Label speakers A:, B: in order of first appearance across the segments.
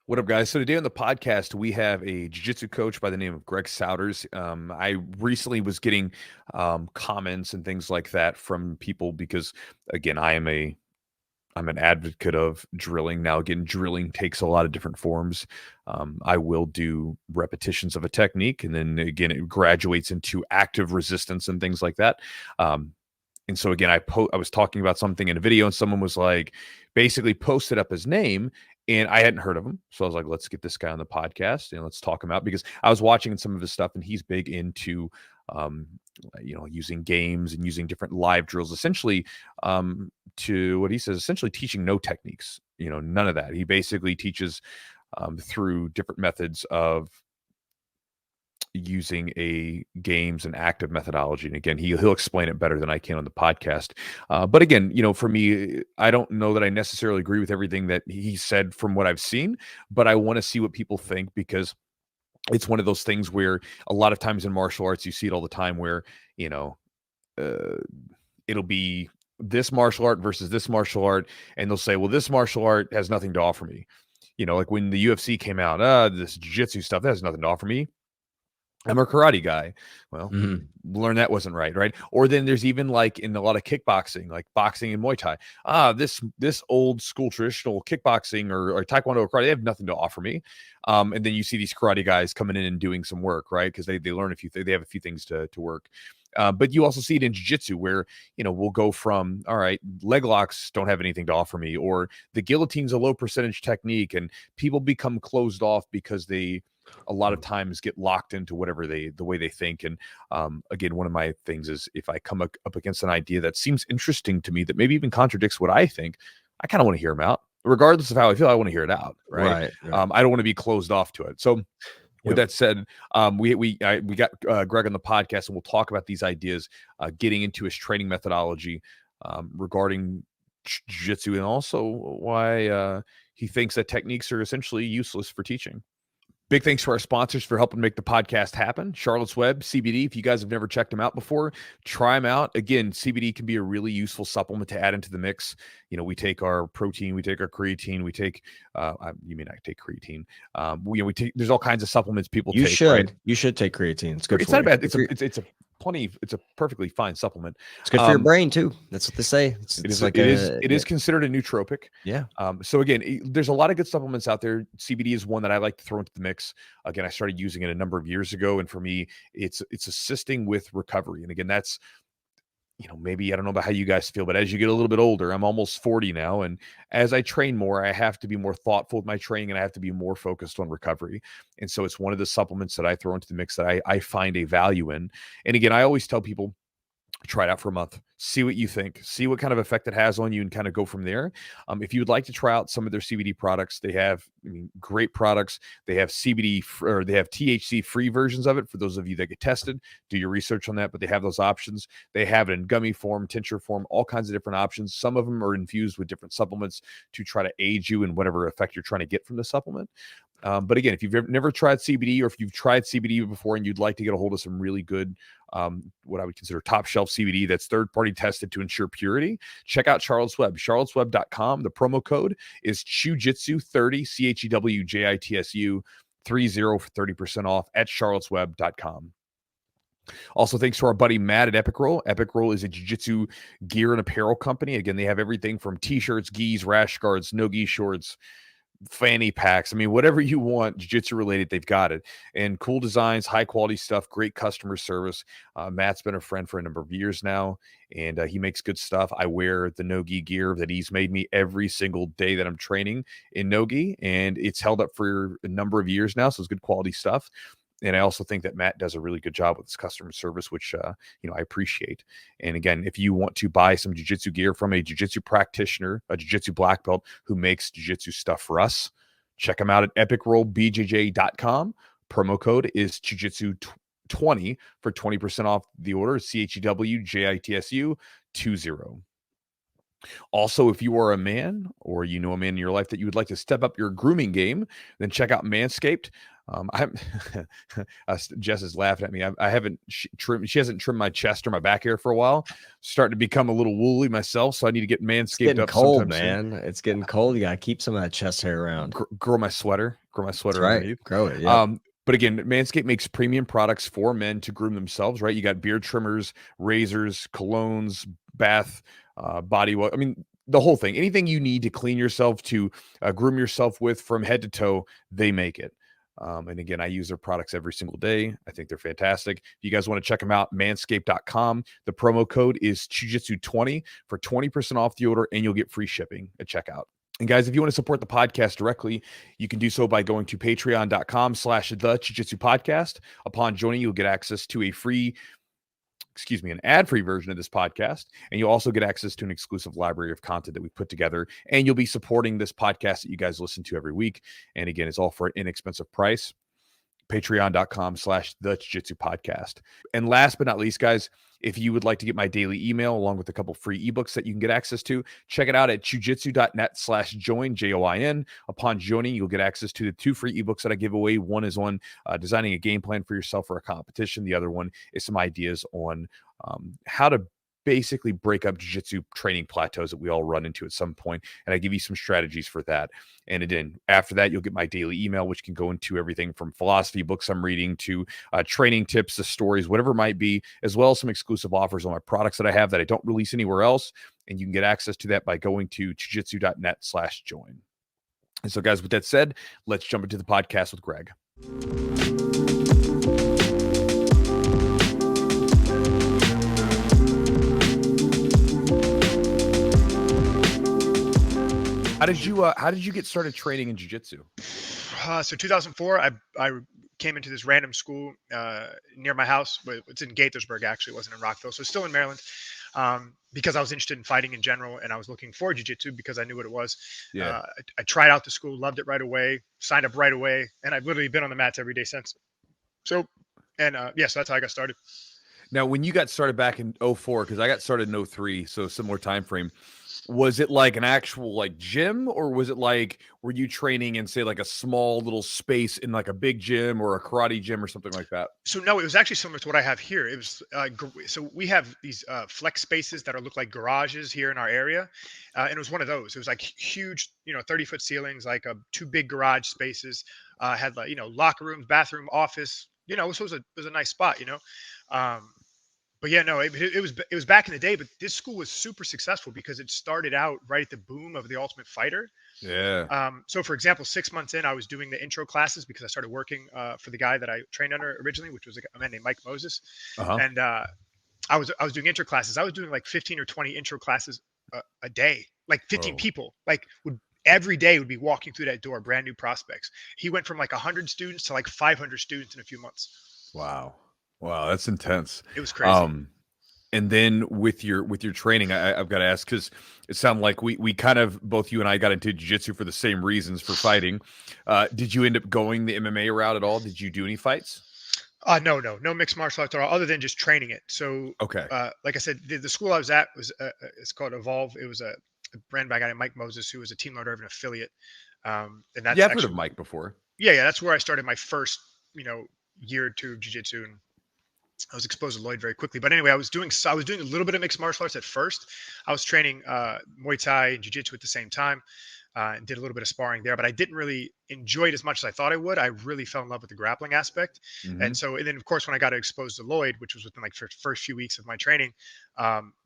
A: What up, guys? So today on the podcast, we have a jiu-jitsu coach by the name of Greg Souders. I recently was getting comments and things like that from people because, again, I'm an advocate of drilling. Now, again, drilling takes a lot of different forms. I will do repetitions of a technique, and then again, it graduates into active resistance and things like that. And so again, I was talking about something in a video, and someone was like, basically posted up his name, and I hadn't heard of him. So I was like, let's get this guy on the podcast and let's talk him out, because I was watching some of his stuff, and he's big into um, using games and using different live drills, essentially, to what he says, essentially teaching no techniques, none of that. He basically teaches through different methods of using a games and active methodology. And again, he'll explain it better than I can on the podcast. But again, for me, I don't know that I necessarily agree with everything that he said from what I've seen, but I want to see what people think, because it's one of those things where a lot of times in martial arts, you see it all the time where, uh, it'll be this martial art versus this martial art. And they'll say, well, this martial art has nothing to offer me. Like when the UFC came out, this jiu-jitsu stuff, that has nothing to offer me. I'm a karate guy. Well, learn that wasn't right, right? Or then there's even like in a lot of kickboxing, like boxing and Muay Thai. This old school traditional kickboxing or Taekwondo or karate, they have nothing to offer me. And then you see these karate guys coming in and doing some work, right? Because they learn they have a few things to work. But you also see it in jiu-jitsu where, we'll go from, all right, leg locks don't have anything to offer me, or the guillotine's a low percentage technique, and people become closed off because they a lot of times get locked into whatever the way they think. And again, one of my things is if I come up against an idea that seems interesting to me, that maybe even contradicts what I think, I kind of want to hear them out. Regardless of how I feel, I want to hear it out, right? I don't want to be closed off to it. So with that said, we got Greg on the podcast, and we'll talk about these ideas, getting into his training methodology regarding jiu-jitsu, and also why he thinks that techniques are essentially useless for teaching. Big thanks to our sponsors for helping make the podcast happen. Charlotte's Web, CBD. If you guys have never checked them out before, try them out. Again, CBD can be a really useful supplement to add into the mix. We take our protein, we take our creatine, we take, you may not take creatine. We take, there's all kinds of supplements people take.
B: You should take creatine. It's good.
A: It's not bad. It's a perfectly fine supplement.
B: It's good for your brain too. That's what they say.
A: It is considered a nootropic.
B: Yeah.
A: So again, there's a lot of good supplements out there. CBD is one that I like to throw into the mix. Again, I started using it a number of years ago, and for me, it's assisting with recovery. And again, that's, maybe I don't know about how you guys feel, but as you get a little bit older, I'm almost 40 now. And as I train more, I have to be more thoughtful with my training, and I have to be more focused on recovery. And so it's one of the supplements that I throw into the mix that I find a value in. And again, I always tell people, try it out for a month, see what you think, see what kind of effect it has on you, and kind of go from there. If you would like to try out some of their CBD products, they have great products. They have CBD or they have THC free versions of it for those of you that get tested. Do your research on that, but they have those options. They have it in gummy form, tincture form, all kinds of different options. Some of them are infused with different supplements to try to aid you in whatever effect you're trying to get from the supplement. But again, if you've never tried CBD, or if you've tried CBD before and you'd like to get a hold of some really good, what I would consider top shelf CBD that's third-party tested to ensure purity, check out Charlotte's Web, charlottesweb.com. The promo code is Chewjitsu30, CHEWJITSU 30 for 30% off at charlottesweb.com. Also, thanks to our buddy Matt at Epic Roll. Epic Roll is a jiu-jitsu gear and apparel company. Again, they have everything from t-shirts, gis, rash guards, no-gi shorts, fanny packs. I mean, whatever you want jiu-jitsu related, they've got it. And cool designs, high quality stuff, great customer service. Matt's been a friend for a number of years now, and he makes good stuff. I wear the no-gi gear that he's made me every single day that I'm training in no-gi, and it's held up for a number of years now, so it's good quality stuff. And I also think that Matt does a really good job with his customer service, which, I appreciate. And again, if you want to buy some jiu-jitsu gear from a jiu-jitsu practitioner, a jiu-jitsu black belt who makes jiu-jitsu stuff for us, check them out at epicrollbjj.com. Promo code is Jiu-Jitsu20 for 20% off the order. CHEWJITSU 20. Also, if you are a man, or a man in your life that you would like to step up your grooming game, then check out Manscaped. I'm Jess is laughing at me. I haven't trimmed. She hasn't trimmed my chest or my back hair for a while. Starting to become a little woolly myself, so I need to get
B: It's
A: manscaped
B: getting
A: up
B: cold,
A: sometime soon.
B: man. It's getting cold. You gotta keep some of that chest hair around.
A: Grow my sweater. Grow my
B: That's
A: sweater
B: right.
A: underneath.
B: Grow it. Yeah.
A: But again, Manscaped makes premium products for men to groom themselves. Right? You got beard trimmers, razors, colognes, bath, body wash. I mean, the whole thing. Anything you need to clean yourself, to groom yourself with, from head to toe, they make it. And again, I use their products every single day. I think they're fantastic. If you guys want to check them out, manscaped.com. The promo code is Chewjitsu20 for 20% off the order, and you'll get free shipping at checkout. And guys, if you want to support the podcast directly, you can do so by going to patreon.com/the Jiu-Jitsu podcast. Upon joining, you'll get access to an ad-free version of this podcast, and you'll also get access to an exclusive library of content that we've put together, and you'll be supporting this podcast that you guys listen to every week. And again, it's all for an inexpensive price. Patreon.com/the Jiu-Jitsu podcast. And last but not least, guys, if you would like to get my daily email along with a couple free ebooks that you can get access to, check it out at chewjitsu.net/join, JOIN. Upon joining, you'll get access to the 2 free ebooks that I give away. One is on designing a game plan for yourself for a competition. The other one is some ideas on how to basically break up jiu-jitsu training plateaus that we all run into at some point. And I give you some strategies for that. And then after that, you'll get my daily email, which can go into everything from philosophy books I'm reading to training tips, the stories, whatever it might be, as well as some exclusive offers on my products that I have that I don't release anywhere else. And you can get access to that by going to chewjitsu.net/join. And so, guys, with that said, let's jump into the podcast with Greg. How did you get started training in jiu-jitsu?
C: So 2004, I came into this random school near my house. It's in Gaithersburg, actually. It wasn't in Rockville. So still in Maryland, because I was interested in fighting in general, and I was looking for jiu-jitsu because I knew what it was.
A: Yeah.
C: I tried out the school, loved it right away, signed up right away, and I've literally been on the mats every day since. So that's how I got started.
A: Now, when you got started back in 04, because I got started in 03, so similar time frame, was it like an actual like gym, or was it like, were you training in, say, like a small little space in like a big gym or a karate gym or something like that?
C: So no, it was actually similar to what I have here. It was so we have these flex spaces that look like garages here in our area, and it was one of those. It was like huge, 30-foot ceilings, like 2 big garage spaces. Had like locker rooms, bathroom, office. So it was a nice spot. But yeah, no, it was back in the day. But this school was super successful because it started out right at the boom of the Ultimate Fighter.
A: Yeah.
C: So for example, 6 months in, I was doing the intro classes because I started working for the guy that I trained under originally, which was a man named Mike Moses.
A: Uh-huh.
C: And I was doing intro classes. I was doing like 15 or 20 intro classes a day, like 15 people, like every day would be walking through that door, brand new prospects. He went from like 100 students to like 500 students in a few months.
A: Wow, that's intense.
C: It was crazy.
A: And then with your training, I've got to ask, because it sounded like we kind of, both you and I got into jiu-jitsu for the same reasons, for fighting. Did you end up going the MMA route at all? Did you do any fights?
C: No mixed martial arts at all, other than just training it. So,
A: okay.
C: Like I said, the school I was at was it's called Evolve. It was ran by a guy named Mike Moses, who was a Team Lloyd Irvin affiliate. And that's
A: I've heard of Mike before.
C: Yeah, that's where I started my first, year or two of jiu-jitsu, and I was exposed to Lloyd very quickly. But anyway, I was doing a little bit of mixed martial arts at first. I was training Muay Thai and jiu-jitsu at the same time, and did a little bit of sparring there, but I didn't really enjoy it as much as I thought I would. I really fell in love with the grappling aspect.
A: Mm-hmm.
C: And then of course, when I got exposed to Lloyd, which was within like first few weeks of my training,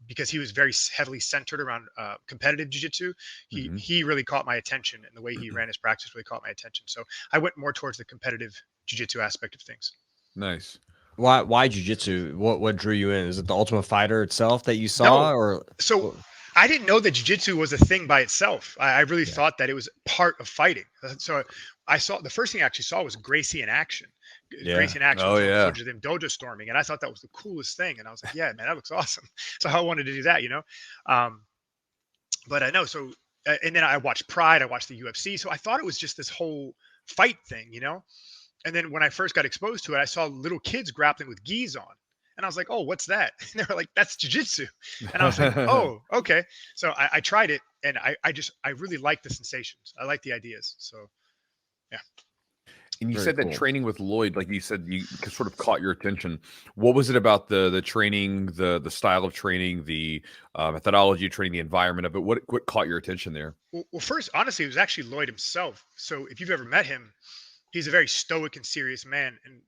C: because he was very heavily centered around competitive jiu-jitsu, he really caught my attention, and the way he ran his practice really caught my attention. So I went more towards the competitive jiu-jitsu aspect of things.
B: Nice. Why jiu-jitsu? What drew you in? Is it the Ultimate Fighter itself that you saw?
C: So I didn't know that jiu-jitsu was a thing by itself. I really thought that it was part of fighting. So I saw, the first thing I actually saw was Gracie in action.
B: Yeah.
C: Gracie in action.
A: Oh, yeah.
C: Dojo storming. And I thought that was the coolest thing. And I was like, yeah, man, that looks awesome. So I wanted to do that, but I know. So, and then I watched Pride, I watched the UFC. So I thought it was just this whole fight thing, And then when I first got exposed to it, I saw little kids grappling with gis on. And I was like, oh, what's that? And they were like, that's jiu-jitsu. And I was like, oh, okay. So I tried it, and I really like the sensations. I like the ideas. So, yeah.
A: And you
B: Very
A: said that
B: cool.
A: training with Lloyd, like you said, you sort of caught your attention. What was it about the training, the style of training, the methodology of training, the environment of it? What caught your attention there?
C: Well, first, honestly, it was actually Lloyd himself. So if you've ever met him, he's a very stoic and serious man, and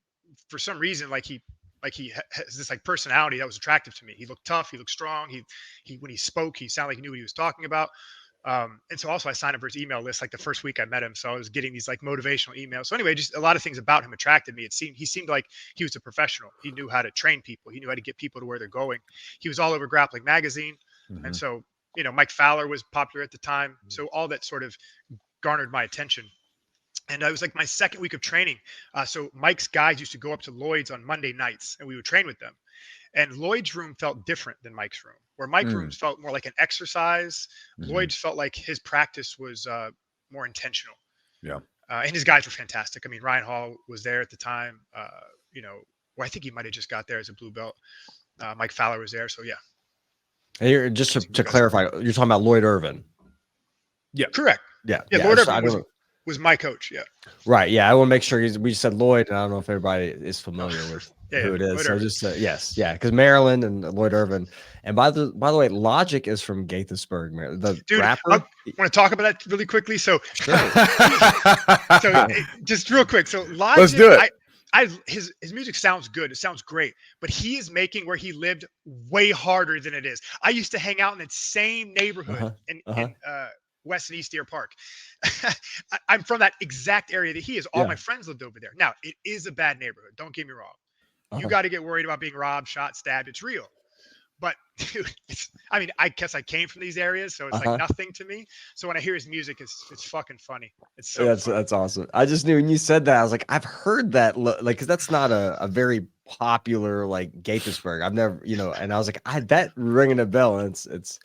C: for some reason, has this like personality that was attractive to me. He looked tough, he looked strong. He when he spoke, he sounded like he knew what he was talking about. And so also I signed up for his email list like the first week I met him. So I was getting these like motivational emails. So anyway, just a lot of things about him attracted me. He seemed like he was a professional. He knew how to train people. He knew how to get people to where they're going. He was all over Grappling Magazine. And so, Mike Fowler was popular at the time. So all that sort of garnered my attention. And it was like my second week of training. So Mike's guys used to go up to Lloyd's on Monday nights and we would train with them. And Lloyd's room felt different than Mike's room, where Mike's rooms felt more like an exercise. Lloyd's felt like his practice was more intentional.
A: Yeah.
C: And his guys were fantastic. I mean, Ryan Hall was there at the time. I think he might have just got there as a blue belt. Mike Fowler was there. So, yeah.
B: And you're, just to clarify, you're talking about Lloyd Irvin.
C: Yeah. Correct.
B: Yeah.
C: Lloyd Irvin was my coach. Yeah.
B: Right. Yeah. I want to make sure we just said Lloyd, and I don't know if everybody is familiar with who it is.
C: Lloyd
B: so
C: Irvin.
B: just yes. Yeah. Because Maryland and Lloyd Irvin. And by the way, Logic is from Gaithersburg, Maryland. The
C: Dude,
B: rapper.
C: I want to talk about that really quickly. So, just real quick. So Logic,
A: let's do it.
C: His music sounds good. It sounds great, but he is making where he lived way harder than it is. I used to hang out in that same neighborhood in West and East Deer Park. I'm from that exact area that he is. All my friends lived over there. Now, it is a bad neighborhood. Don't get me wrong. You got to get worried about being robbed, shot, stabbed. It's real. But dude, I guess I came from these areas, so it's like nothing to me. So when I hear his music, it's fucking funny. It's so
B: that's awesome. I just knew when you said that, I was like, I've heard that, because that's not a very popular like Gaithersburg. I've never, and I was like, that ringing a bell. And it's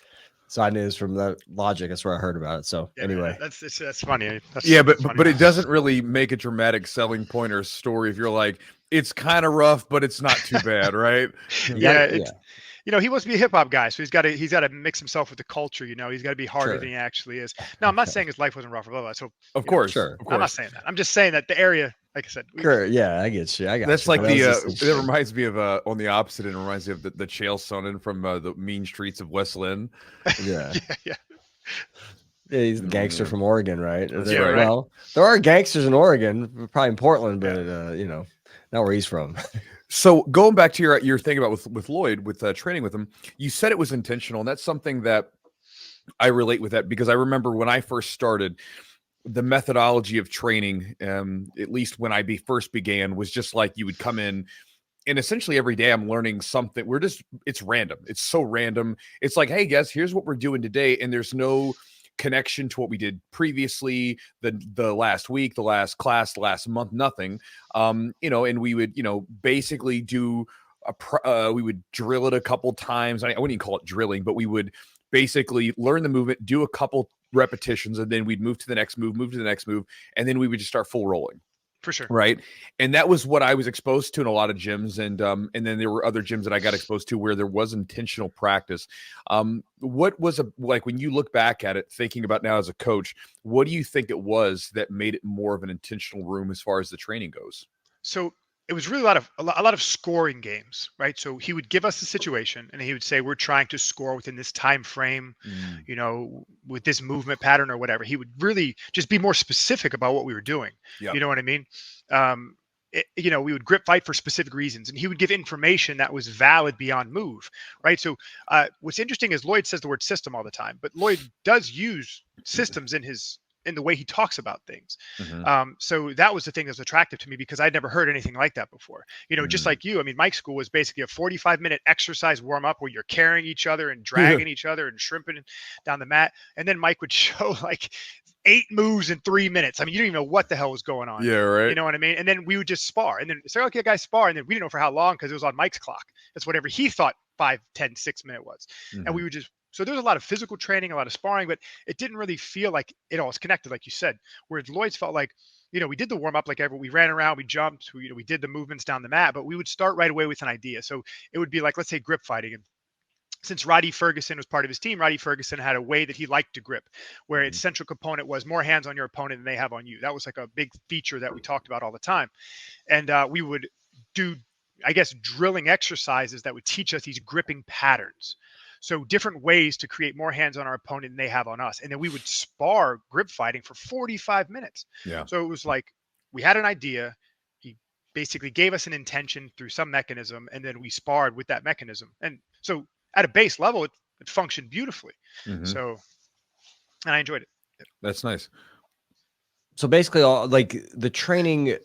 B: so I knew it's from the Logic. That's where I heard about it. So anyway,
C: that's funny.
A: But it doesn't really make a dramatic selling point or story if you're like, it's kind of rough, but it's not too bad, right?
C: He wants to be a hip hop guy, so he's got to mix himself with the culture. He's got to be harder than he actually is. Now, I'm not saying his life wasn't rough or blah blah. So
A: of course,
C: I'm not saying that. I'm just saying that the area, like I said,
B: yeah, I get you.
A: That's like it reminds me of on the opposite end. It reminds me of the Chael Sonnen from the mean streets of West Lynn.
B: Yeah. Yeah, he's the gangster from Oregon, right?
A: Right.
B: Well, there are gangsters in Oregon, probably in Portland, but not where he's from.
A: So going back to your thing about with Lloyd, with training with him, you said it was intentional, and that's something that I relate with that because I remember when I first started, the methodology of training, at least when I first began, was just like you would come in, and essentially every day I'm learning something. It's random. It's so random. It's like, hey guys, here's what we're doing today, and there's no connection to what we did previously, the last week, the last class, the last month, nothing. And we would, basically do we would drill it a couple times. I wouldn't even call it drilling, but we would basically learn the movement, do a couple repetitions, and then we'd move to the next move, and then we would just start full rolling.
C: For sure.
A: Right. And that was what I was exposed to in a lot of gyms. And then there were other gyms that I got exposed to where there was intentional practice. What was like when you look back at it, thinking about now as a coach, what do you think it was that made it more of an intentional room as far as the training goes?
C: So it was really a lot of scoring games, right? So he would give us a situation and he would say, we're trying to score within this time frame, with this movement pattern or whatever. He would really just be more specific about what we were doing. Yep. You know what I mean? We would grip fight for specific reasons, and he would give information that was valid beyond move, right? So what's interesting is Lloyd says the word system all the time, but Lloyd does use systems in the way he talks about things. So that was the thing that was attractive to me because I'd never heard anything like that before. Just like you, Mike's school was basically a 45-minute exercise warm up where you're carrying each other and dragging each other and shrimping down the mat. And then Mike would show like 8 moves in 3 minutes. You don't even know what the hell was going on.
A: Yeah, right.
C: You know what I mean? And then we would just spar and then say, okay, guys, spar. And then we didn't know for how long because it was on Mike's clock. That's whatever he thought 5, 10, 6 minute was. And we would just, so there was a lot of physical training, a lot of sparring, but it didn't really feel like it all was connected, like you said. Whereas Lloyd's felt like, we did the warm up like we ran around, we jumped, we did the movements down the mat, but we would start right away with an idea. So it would be like, let's say grip fighting. And since Roddy Ferguson was part of his team, Roddy Ferguson had a way that he liked to grip, where its central component was more hands on your opponent than they have on you. That was like a big feature that we talked about all the time. And we would do, I guess, drilling exercises that would teach us these gripping patterns. So different ways to create more hands on our opponent than they have on us. And then we would spar grip fighting for 45 minutes.
A: Yeah.
C: So it was like we had an idea. He basically gave us an intention through some mechanism, and then we sparred with that mechanism. And so at a base level, it functioned beautifully. So, and I enjoyed it.
A: That's nice.
B: So basically, like the training,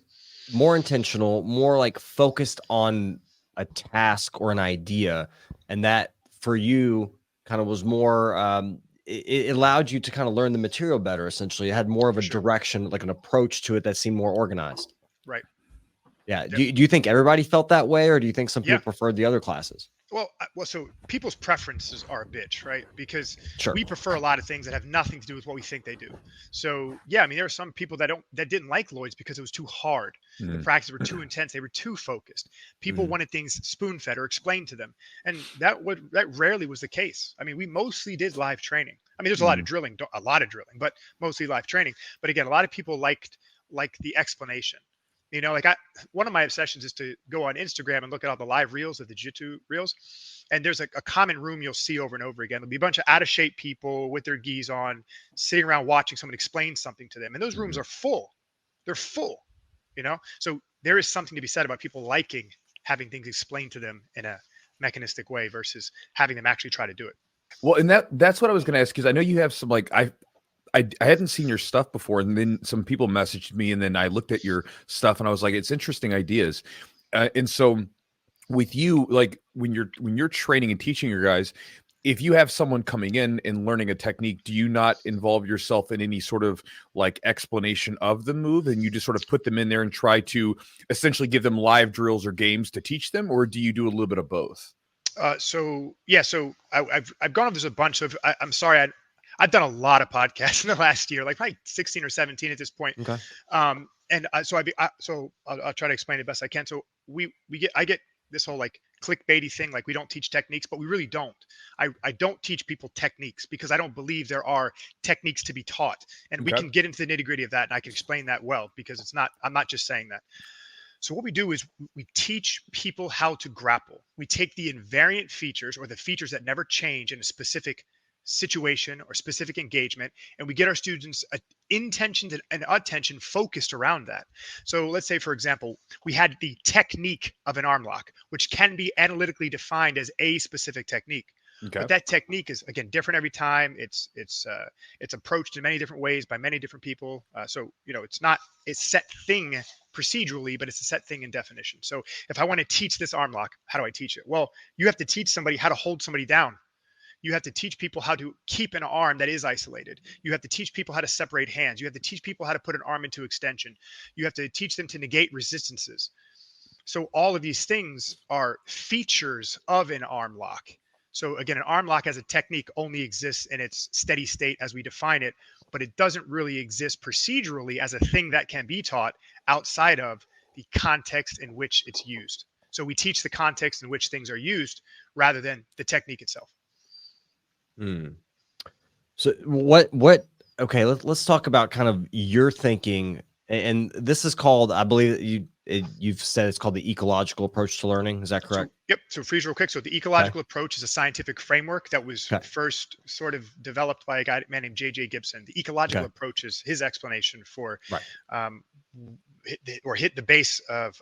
B: more intentional, more like focused on a task or an idea, and that for you kind of was more. It allowed you to kind of learn the material better. Essentially, it had more of a direction, like an approach to it that seemed more organized.
C: Right.
B: Yeah. Do you think everybody felt that way, or do you think some people
C: Yeah.
B: preferred the other classes?
C: Well, so people's preferences are a bitch, right? Because
B: Sure.
C: we prefer a lot of things that have nothing to do with what we think they do. So yeah, I mean, there are some people that didn't like Lloyd's because it was too hard. The practices were too intense. They were too focused. People wanted things spoon fed or explained to them, and that rarely was the case. I mean, we mostly did live training. I mean, there's a lot of drilling, but mostly live training. But again, a lot of people liked the explanation. You know, like one of my obsessions is to go on Instagram and look at all the live reels of the Jiu-Jitsu reels. And there's a common room you'll see over and over again. There'll be a bunch of out of shape people with their gis on, sitting around watching someone explain something to them. And those rooms are full. They're full, you know? So there is something to be said about people liking having things explained to them in a mechanistic way versus having them actually try to do it.
A: Well, and that's what I was going to ask, because I know you have some, like, I hadn't seen your stuff before, and then some people messaged me, and then I looked at your stuff, and I was like, it's interesting ideas. And so with you, like when you're training and teaching your guys, if you have someone coming in and learning a technique, do you not involve yourself in any sort of like explanation of the move, and you just sort of put them in there and try to essentially give them live drills or games to teach them, or do you do a little bit of both?
C: So I've gone over this a bunch. So I'm sorry, I've done a lot of podcasts in the last year, like probably 16 or 17 at this point.
B: Okay.
C: So I'll try to explain it best I can. So I get this whole like clickbaity thing, like we don't teach techniques, but we really don't. I don't teach people techniques because I don't believe there are techniques to be taught, and we can get into the nitty gritty of that, and I can explain that well, because I'm not just saying that. So what we do is we teach people how to grapple. We take the invariant features, or the features that never change in a specific situation or specific engagement, and we get our students intention and attention focused around that. So let's say, for example, we had the technique of an arm lock, which can be analytically defined as a specific technique. But that technique is, again, different every time. It's approached in many different ways by many different people. So it's not a set thing procedurally, but it's a set thing in definition. So if I want to teach this arm lock, how do I teach it? Well, you have to teach somebody how to hold somebody down. You have to teach people how to keep an arm that is isolated. You have to teach people how to separate hands. You have to teach people how to put an arm into extension. You have to teach them to negate resistances. So all of these things are features of an arm lock. So again, an arm lock as a technique only exists in its steady state as we define it, but it doesn't really exist procedurally as a thing that can be taught outside of the context in which it's used. So we teach the context in which things are used rather than the technique itself.
B: So okay, let's talk about kind of your thinking, and this is called, I believe you've said it's called the ecological approach to learning. Is that correct?
C: So freeze real quick. So the ecological approach is a scientific framework that was first sort of developed by a man named J.J. Gibson. The ecological approach is his explanation for hit the base of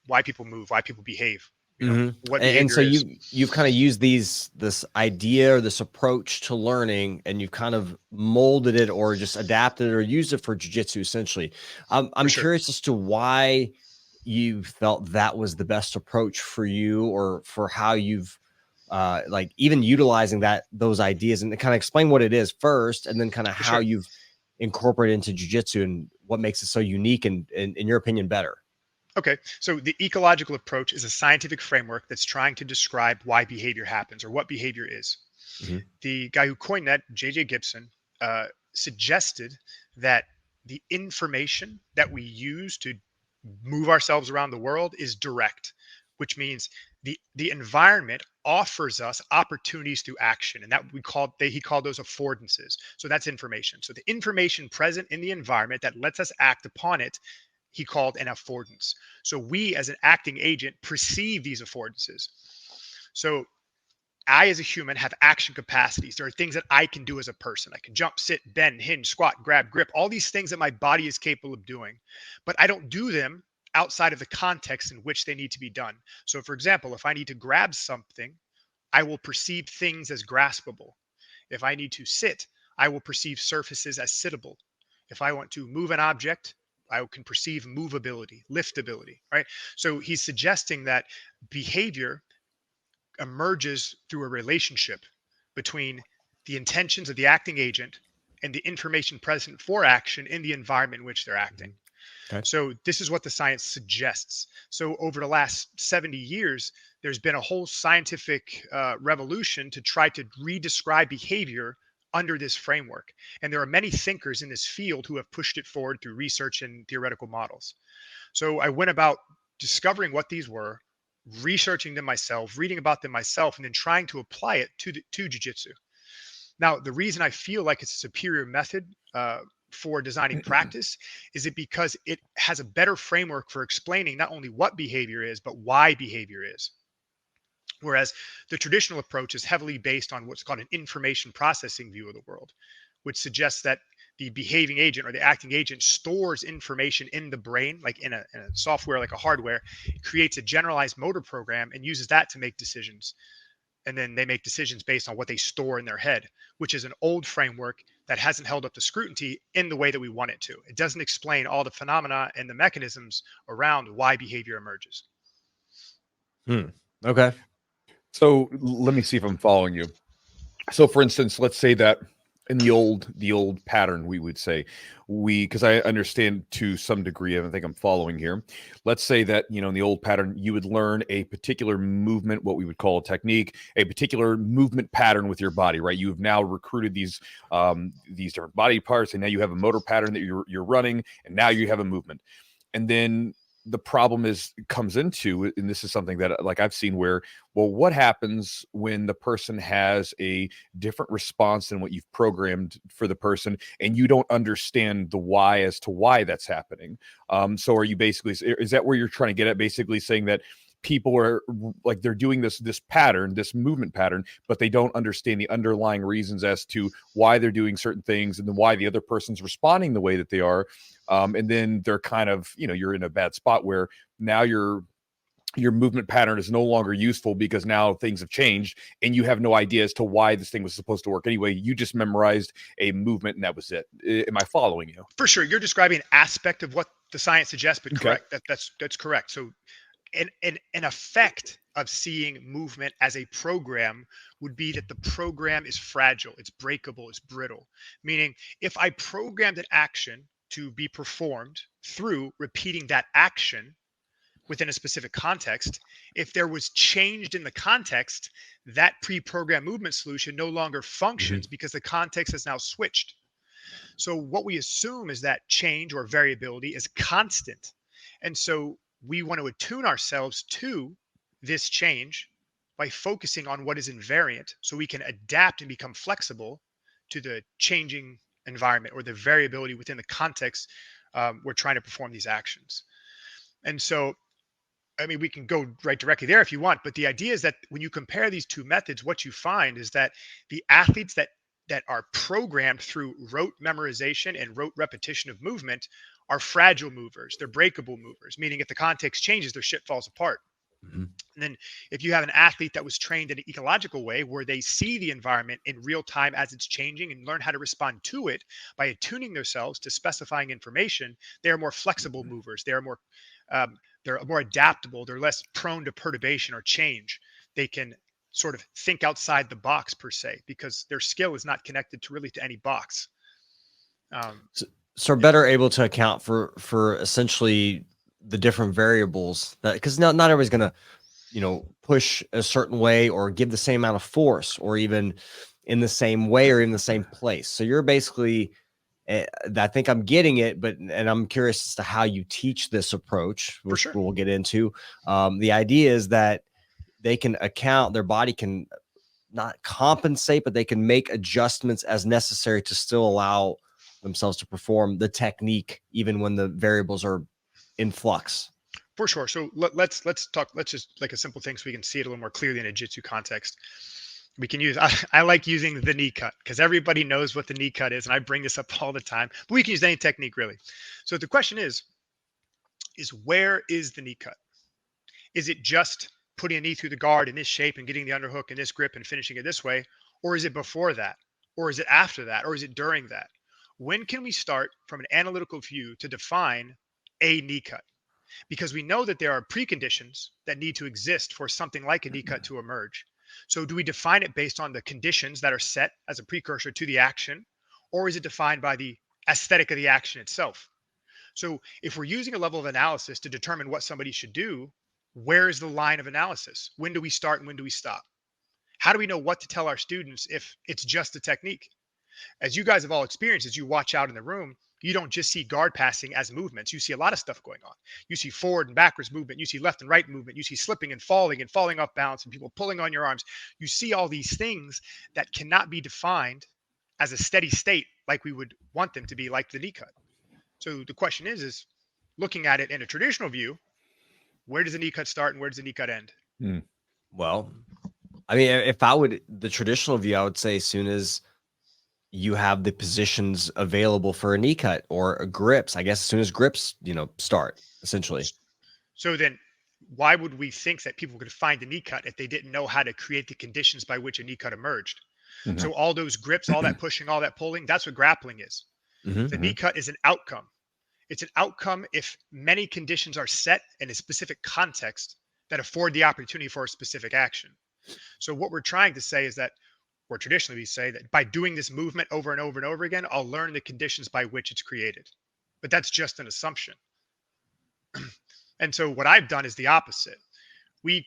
C: why people move, why people behave.
B: And so you've kind of used this idea or this approach to learning, and you've kind of molded it or just adapted it or used it for jiu-jitsu essentially. I'm curious as to why you felt that was the best approach for you, or for how you've like even utilizing those ideas, and to kind of explain what it is first, and then kind of how you've incorporated into jiu-jitsu and what makes it so unique and in your opinion better.
C: Okay, so the ecological approach is a scientific framework that's trying to describe why behavior happens, or what behavior is. The guy who coined that, J.J. Gibson, suggested that the information that we use to move ourselves around the world is direct, which means the environment offers us opportunities through action, and that he called those affordances. So that's information. So the information present in the environment that lets us act upon it, he called an affordance. So we as an acting agent perceive these affordances. So I, as a human, have action capacities. There are things that I can do as a person. I can jump, sit, bend, hinge, squat, grab, grip, all these things that my body is capable of doing, but I don't do them outside of the context in which they need to be done. So for example, if I need to grab something, I will perceive things as graspable. If I need to sit, I will perceive surfaces as sittable. If I want to move an object, I can perceive movability, liftability, right? So he's suggesting that behavior emerges through a relationship between the intentions of the acting agent and the information present for action in the environment in which they're acting.
B: Okay.
C: So this is what the science suggests. So over the last 70 years, there's been a whole scientific revolution to try to redescribe behavior under this framework. And there are many thinkers in this field who have pushed it forward through research and theoretical models. So I went about discovering what these were, researching them myself, reading about them myself, and then trying to apply it to jiu-jitsu. Now, the reason I feel like it's a superior method for designing practice is it because it has a better framework for explaining not only what behavior is, but why behavior is. Whereas the traditional approach is heavily based on what's called an information processing view of the world, which suggests that the behaving agent or the acting agent stores information in the brain, like in a software, like a hardware, creates a generalized motor program and uses that to make decisions. And then they make decisions based on what they store in their head, which is an old framework that hasn't held up to scrutiny in the way that we want it to. It doesn't explain all the phenomena and the mechanisms around why behavior emerges.
B: Okay.
A: So let me see if I'm following you. So for instance, let's say that in the old pattern, we would say because I understand to some degree, and I think I'm following here. Let's say that, in the old pattern, you would learn a particular movement, what we would call a technique, a particular movement pattern with your body, right? You have now recruited these different body parts, and now you have a motor pattern that you're running, and now you have a movement. And then the problem comes into, and this is something that like I've seen where, well, what happens when the person has a different response than what you've programmed for the person, and you don't understand the why as to why that's happening? So are you basically, is that where you're trying to get at, basically saying that people are like, they're doing this pattern, this movement pattern, but they don't understand the underlying reasons as to why they're doing certain things and then why the other person's responding the way that they are. And then they're kind of, you're in a bad spot where now your movement pattern is no longer useful because now things have changed and you have no idea as to why this thing was supposed to work anyway. You just memorized a movement and that was it. Am I following you?
C: For sure. You're describing an aspect of what the science suggests, but
A: Okay.
C: correct. That's correct. So an effect of seeing movement as a program would be that the program is fragile, it's breakable, it's brittle. Meaning, if I programmed an action to be performed through repeating that action within a specific context, if there was changed in the context, that pre-programmed movement solution no longer functions because the context has now switched. So what we assume is that change or variability is constant. And so we want to attune ourselves to this change by focusing on what is invariant so we can adapt and become flexible to the changing environment or the variability within the context we're trying to perform these actions. And so, I mean, we can go right directly there if you want, but the idea is that when you compare these two methods, what you find is that the athletes that are programmed through rote memorization and rote repetition of movement are fragile movers. They're breakable movers, meaning if the context changes, their shit falls apart. And then if you have an athlete that was trained in an ecological way where they see the environment in real time as it's changing and learn how to respond to it by attuning themselves to specifying information, they are more flexible movers. They're more adaptable. They're less prone to perturbation or change. They can sort of think outside the box per se, because their skill is not connected to any box.
B: So better able to account for essentially the different variables, that because not everybody's gonna push a certain way or give the same amount of force or even in the same way or in the same place. So you're basically, I think I'm getting it, and I'm curious as to how you teach this approach, which
C: sure.
B: we'll get into. The idea is that they can account, their body can not compensate, but they can make adjustments as necessary to still allow themselves to perform the technique, even when the variables are in flux.
C: For sure. So let's talk. Let's just like a simple thing so we can see it a little more clearly in a jiu-jitsu context. We can use. I like using the knee cut because everybody knows what the knee cut is, and I bring this up all the time. But we can use any technique really. So the question is where is the knee cut? Is it just putting a knee through the guard in this shape and getting the underhook in this grip and finishing it this way, or is it before that, or is it after that, or is it during that? When can we start from an analytical view to define a knee cut? Because we know that there are preconditions that need to exist for something like a knee cut to emerge. So do we define it based on the conditions that are set as a precursor to the action, or is it defined by the aesthetic of the action itself? So if we're using a level of analysis to determine what somebody should do, where is the line of analysis? When do we start and when do we stop? How do we know what to tell our students if it's just a technique? As you guys have all experienced, as you watch out in the room, you don't just see guard passing as movements. You see a lot of stuff going on. You see forward and backwards movement. You see left and right movement. You see slipping and falling off balance and people pulling on your arms. You see all these things that cannot be defined as a steady state like we would want them to be, like the knee cut. So the question is looking at it in a traditional view, where does the knee cut start and where does the knee cut end?
B: Well, I mean, if I would, the traditional view, I would say as soon as you have the positions available for a knee cut or grips, I guess as soon as grips, start essentially.
C: So then why would we think that people could find a knee cut if they didn't know how to create the conditions by which a knee cut emerged?
A: Mhm.
C: So all those grips, all that pushing, all that pulling, that's what grappling is. The knee cut is an outcome. It's an outcome if many conditions are set in a specific context that afford the opportunity for a specific action. So what we're trying to say is that, or traditionally we say that by doing this movement over and over and over again, I'll learn the conditions by which it's created. But that's just an assumption. And so what I've done is the opposite. We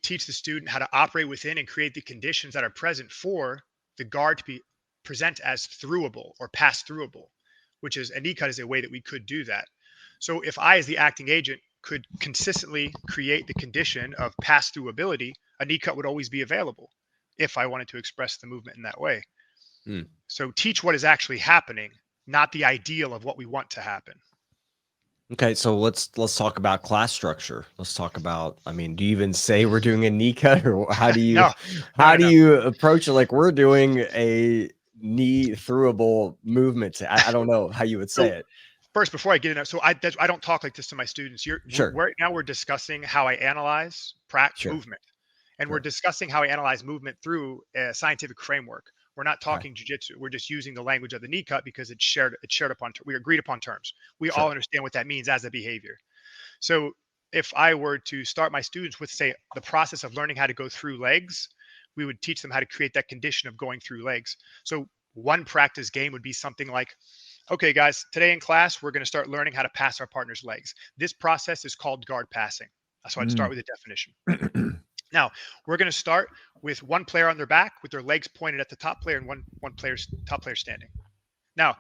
C: teach the student how to operate within and create the conditions that are present for the guard to be present as throughable or pass throughable, which is a knee cut is a way that we could do that. So if I, as the acting agent, could consistently create the condition of pass through ability, a knee cut would always be available if I wanted to express the movement in that way. So teach what is actually happening, not the ideal of what we want to happen.
B: Okay, so let's talk about class structure. Let's talk about, I mean, do you even say we're doing a knee cut, or how do you do you approach it? Like, we're doing a knee throughable movement. I don't know how you would say it.
C: First, before I get into, so I don't talk like this to my students.
B: Sure.
C: Right now we're discussing how I analyze movement, and we're discussing how I analyze movement through a scientific framework. We're not talking jiu-jitsu. We're just using the language of the knee cut because it's shared upon, we agreed upon terms. We all understand what that means as a behavior. So if I were to start my students with, say, the process of learning how to go through legs, we would teach them how to create that condition of going through legs. So one practice game would be something like, okay, guys, today in class, we're going to start learning how to pass our partner's legs. This process is called guard passing. So I'd start with a definition. Now, we're going to start with one player on their back with their legs pointed at the top player and one top player standing. Now,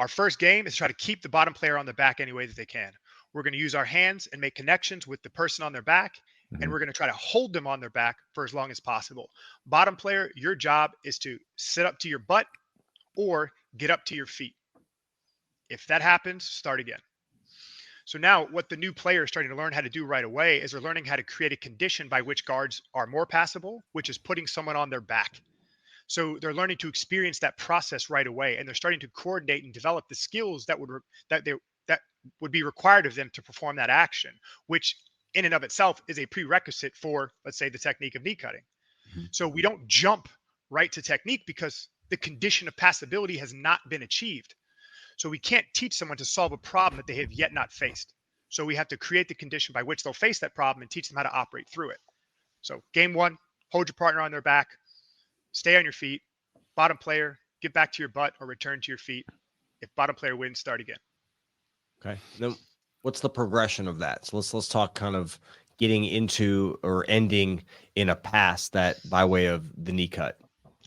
C: our first game is to try to keep the bottom player on the back any way that they can. We're going to use our hands and make connections with the person on their back, and we're going to try to hold them on their back for as long as possible. Bottom player, your job is to sit up to your butt or get up to your feet. If that happens, start again. So now what the new player is starting to learn how to do right away is they're learning how to create a condition by which guards are more passable, which is putting someone on their back. So they're learning to experience that process right away, and they're starting to coordinate and develop the skills that would be required of them to perform that action, which in and of itself is a prerequisite for, let's say, the technique of knee cutting. So we don't jump right to technique because the condition of passability has not been achieved. So we can't teach someone to solve a problem that they have yet not faced. So we have to create the condition by which they'll face that problem and teach them how to operate through it. So game one, hold your partner on their back, stay on your feet. Bottom player, get back to your butt or return to your feet. If bottom player wins, start again.
B: Okay. Then what's the progression of that? So let's talk kind of getting into or ending in a pass that by way of the knee cut.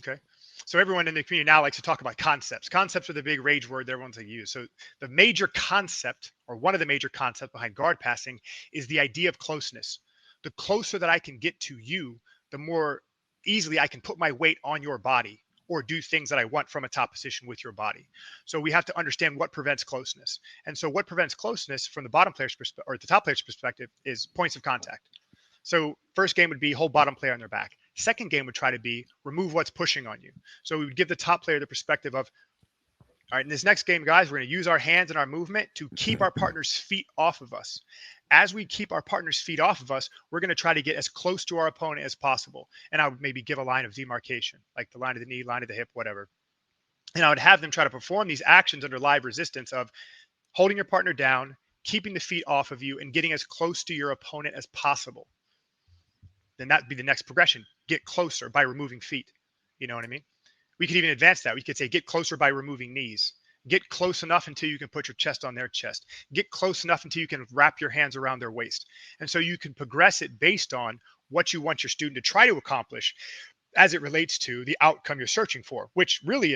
C: Okay. So everyone in the community now likes to talk about concepts. Concepts are the big rage word that everyone's like use. So the major concept, or one of the major concepts behind guard passing, is the idea of closeness. the closer that I can get to you, the more easily I can put my weight on your body or do things that I want from a top position with your body. So we have to understand what prevents closeness. And so what prevents closeness from the bottom player's perspective or the top player's perspective is points of contact. So first game would be hold bottom player on their back. Second game would try to be remove what's pushing on you. So we would give the top player the perspective of, all right, in this next game, guys, we're going to use our hands and our movement to keep our partner's feet off of us. As we keep our partner's feet off of us, we're going to try to get as close to our opponent as possible. And I would maybe give a line of demarcation, like the line of the knee, line of the hip, whatever. And I would have them try to perform these actions under live resistance of holding your partner down, keeping the feet off of you, and getting as close to your opponent as possible. Then that'd be the next progression. Get closer by removing feet. You know what I mean? We could even advance that. We could say, get closer by removing knees. Get close enough until you can put your chest on their chest. Get close enough until you can wrap your hands around their waist. And so you can progress it based on what you want your student to try to accomplish as it relates to the outcome you're searching for, which really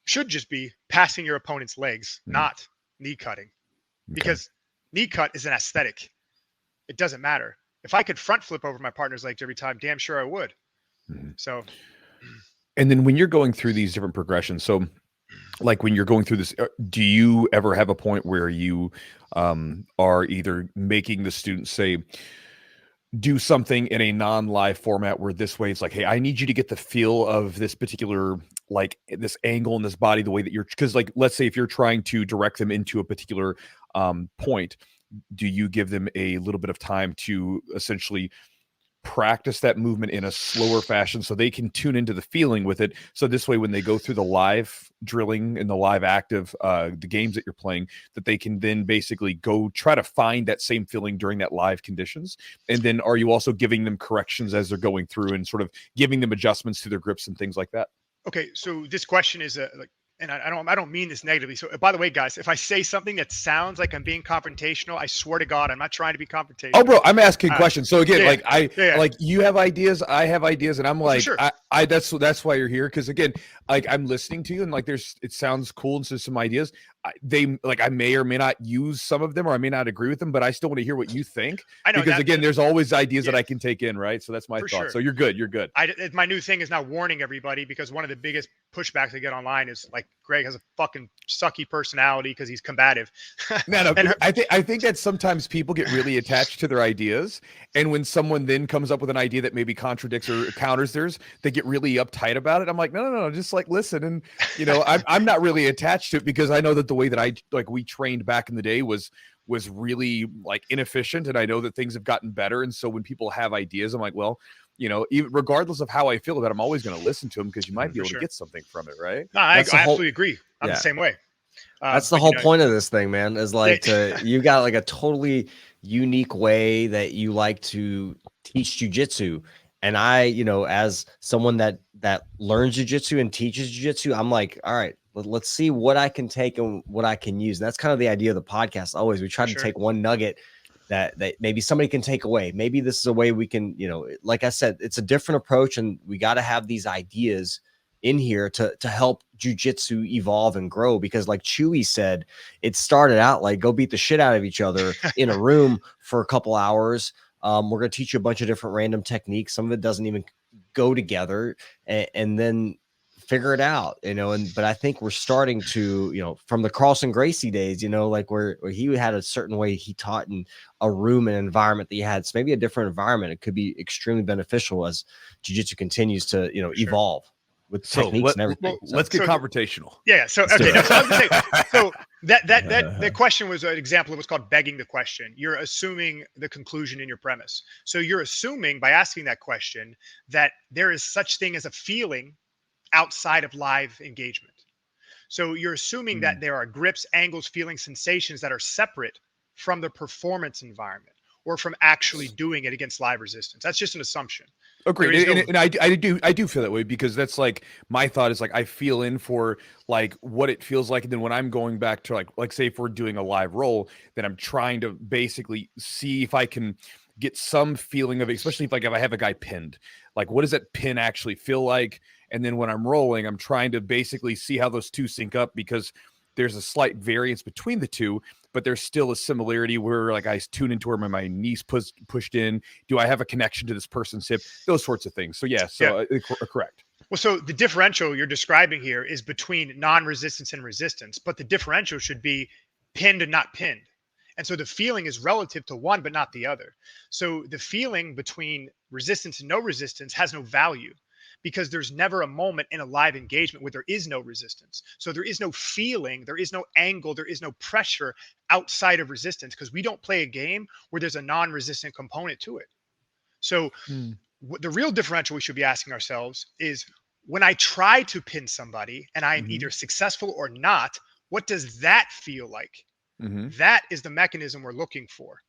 C: should just be passing your opponent's legs, not knee cutting. Because knee cut is an aesthetic. It doesn't matter. If I could front flip over my partner's legs every time, damn sure I would. So...
A: And then when you're going through these different progressions, so like when you're going through this, do you ever have a point where you are either making the students say, do something in a non-live format where this way it's like, hey, I need you to get the feel of this particular, like this angle in this body, the way that you're, because like, let's say if you're trying to direct them into a particular point, do you give them a little bit of time to essentially practice that movement in a slower fashion so they can tune into the feeling with it, so this way when they go through the live drilling and the live active the games that you're playing, that they can then basically go try to find that same feeling during that live conditions? And then are you also giving them corrections as they're going through and sort of giving them adjustments to their grips and things like that?
C: Okay, so this question is like, and I don't mean this negatively. So by the way, guys, if I say something that sounds like I'm being confrontational, I swear to God, I'm not trying to be confrontational.
A: Oh, bro, I'm asking questions. So again,
C: yeah.
A: like you have ideas, I have ideas, and I'm like,
C: sure.
A: that's why you're here. Because again, like I'm listening to you, and like it sounds cool, and so some ideas. I may or may not use some of them, or I may not agree with them, but I still want to hear what you think.
C: I know,
A: because again, there's always ideas that I can take in, right? So that's my thought.
C: Sure.
A: So you're good. You're good.
C: My new thing is now warning everybody, because one of the biggest pushbacks I get online is like, Greg has a fucking sucky personality because he's combative.
A: No, I think that sometimes people get really attached to their ideas, and when someone then comes up with an idea that maybe contradicts or counters theirs, they get really uptight about it. I'm like, no, just like listen, and I'm not really attached to it, because I know that the way that we trained back in the day was really like inefficient, and I know that things have gotten better. And so when people have ideas, I'm like, well, even regardless of how I feel about it, I'm always going to listen to them, because you might be able to get something from it, right?
C: No, I absolutely agree. I'm the same way.
B: That's the whole point of this thing, man, is like you got like a totally unique way that you like to teach jiu-jitsu. And I, as someone that learns jiu-jitsu and teaches jiu-jitsu, I'm like, all right, let's see what I can take and what I can use. And that's kind of the idea of the podcast. Always, we try to take one nugget that maybe somebody can take away. Maybe this is a way we can, like I said, it's a different approach, and we got to have these ideas in here to help jiu-jitsu evolve and grow. Because like Chewy said, it started out like go beat the shit out of each other in a room for a couple hours. We're going to teach you a bunch of different random techniques. Some of it doesn't even go together, and then figure it out, but I think we're starting to, from the Carlson Gracie days, like where he had a certain way he taught in a room and environment that he had. So maybe a different environment, it could be extremely beneficial as jiu-jitsu continues to, evolve with techniques and everything.
A: Let's get confrontational.
C: Yeah. So, okay. So that question was an example of what's called begging the question. You're assuming the conclusion in your premise. So you're assuming by asking that question that there is such thing as a feeling outside of live engagement. So you're assuming that there are grips, angles, feelings, sensations that are separate from the performance environment or from actually doing it against live resistance. That's just an assumption.
A: Agreed. And I do feel that way, because that's like my thought is like I feel in for like what it feels like, and then when I'm going back to like say if we're doing a live roll, then I'm trying to basically see if I can get some feeling of it, especially if I have a guy pinned, like what does that pin actually feel like? And then when I'm rolling, I'm trying to basically see how those two sync up, because there's a slight variance between the two. but there's still a similarity where like I tune into where my knees pushed in. Do I have a connection to this person's hip? Those sorts of things. So yeah, correct.
C: Well, so the differential you're describing here is between non-resistance and resistance, but the differential should be pinned and not pinned. And so the feeling is relative to one, but not the other. So the feeling between resistance and no resistance has no value because there's never a moment in a live engagement where there is no resistance. So there is no feeling, there is no angle, there is no pressure outside of resistance because we don't play a game where there's a non-resistant component to it. So the real differential we should be asking ourselves is when I try to pin somebody and I'm either successful or not, what does that feel like? That is the mechanism we're looking for.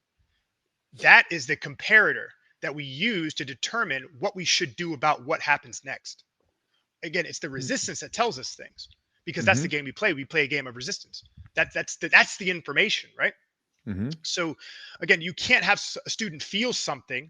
C: That is the comparator that we use to determine what we should do about what happens next. Again, it's the resistance that tells us things because that's the game we play. We play a game of resistance. That's the information, right? So again, you can't have a student feel something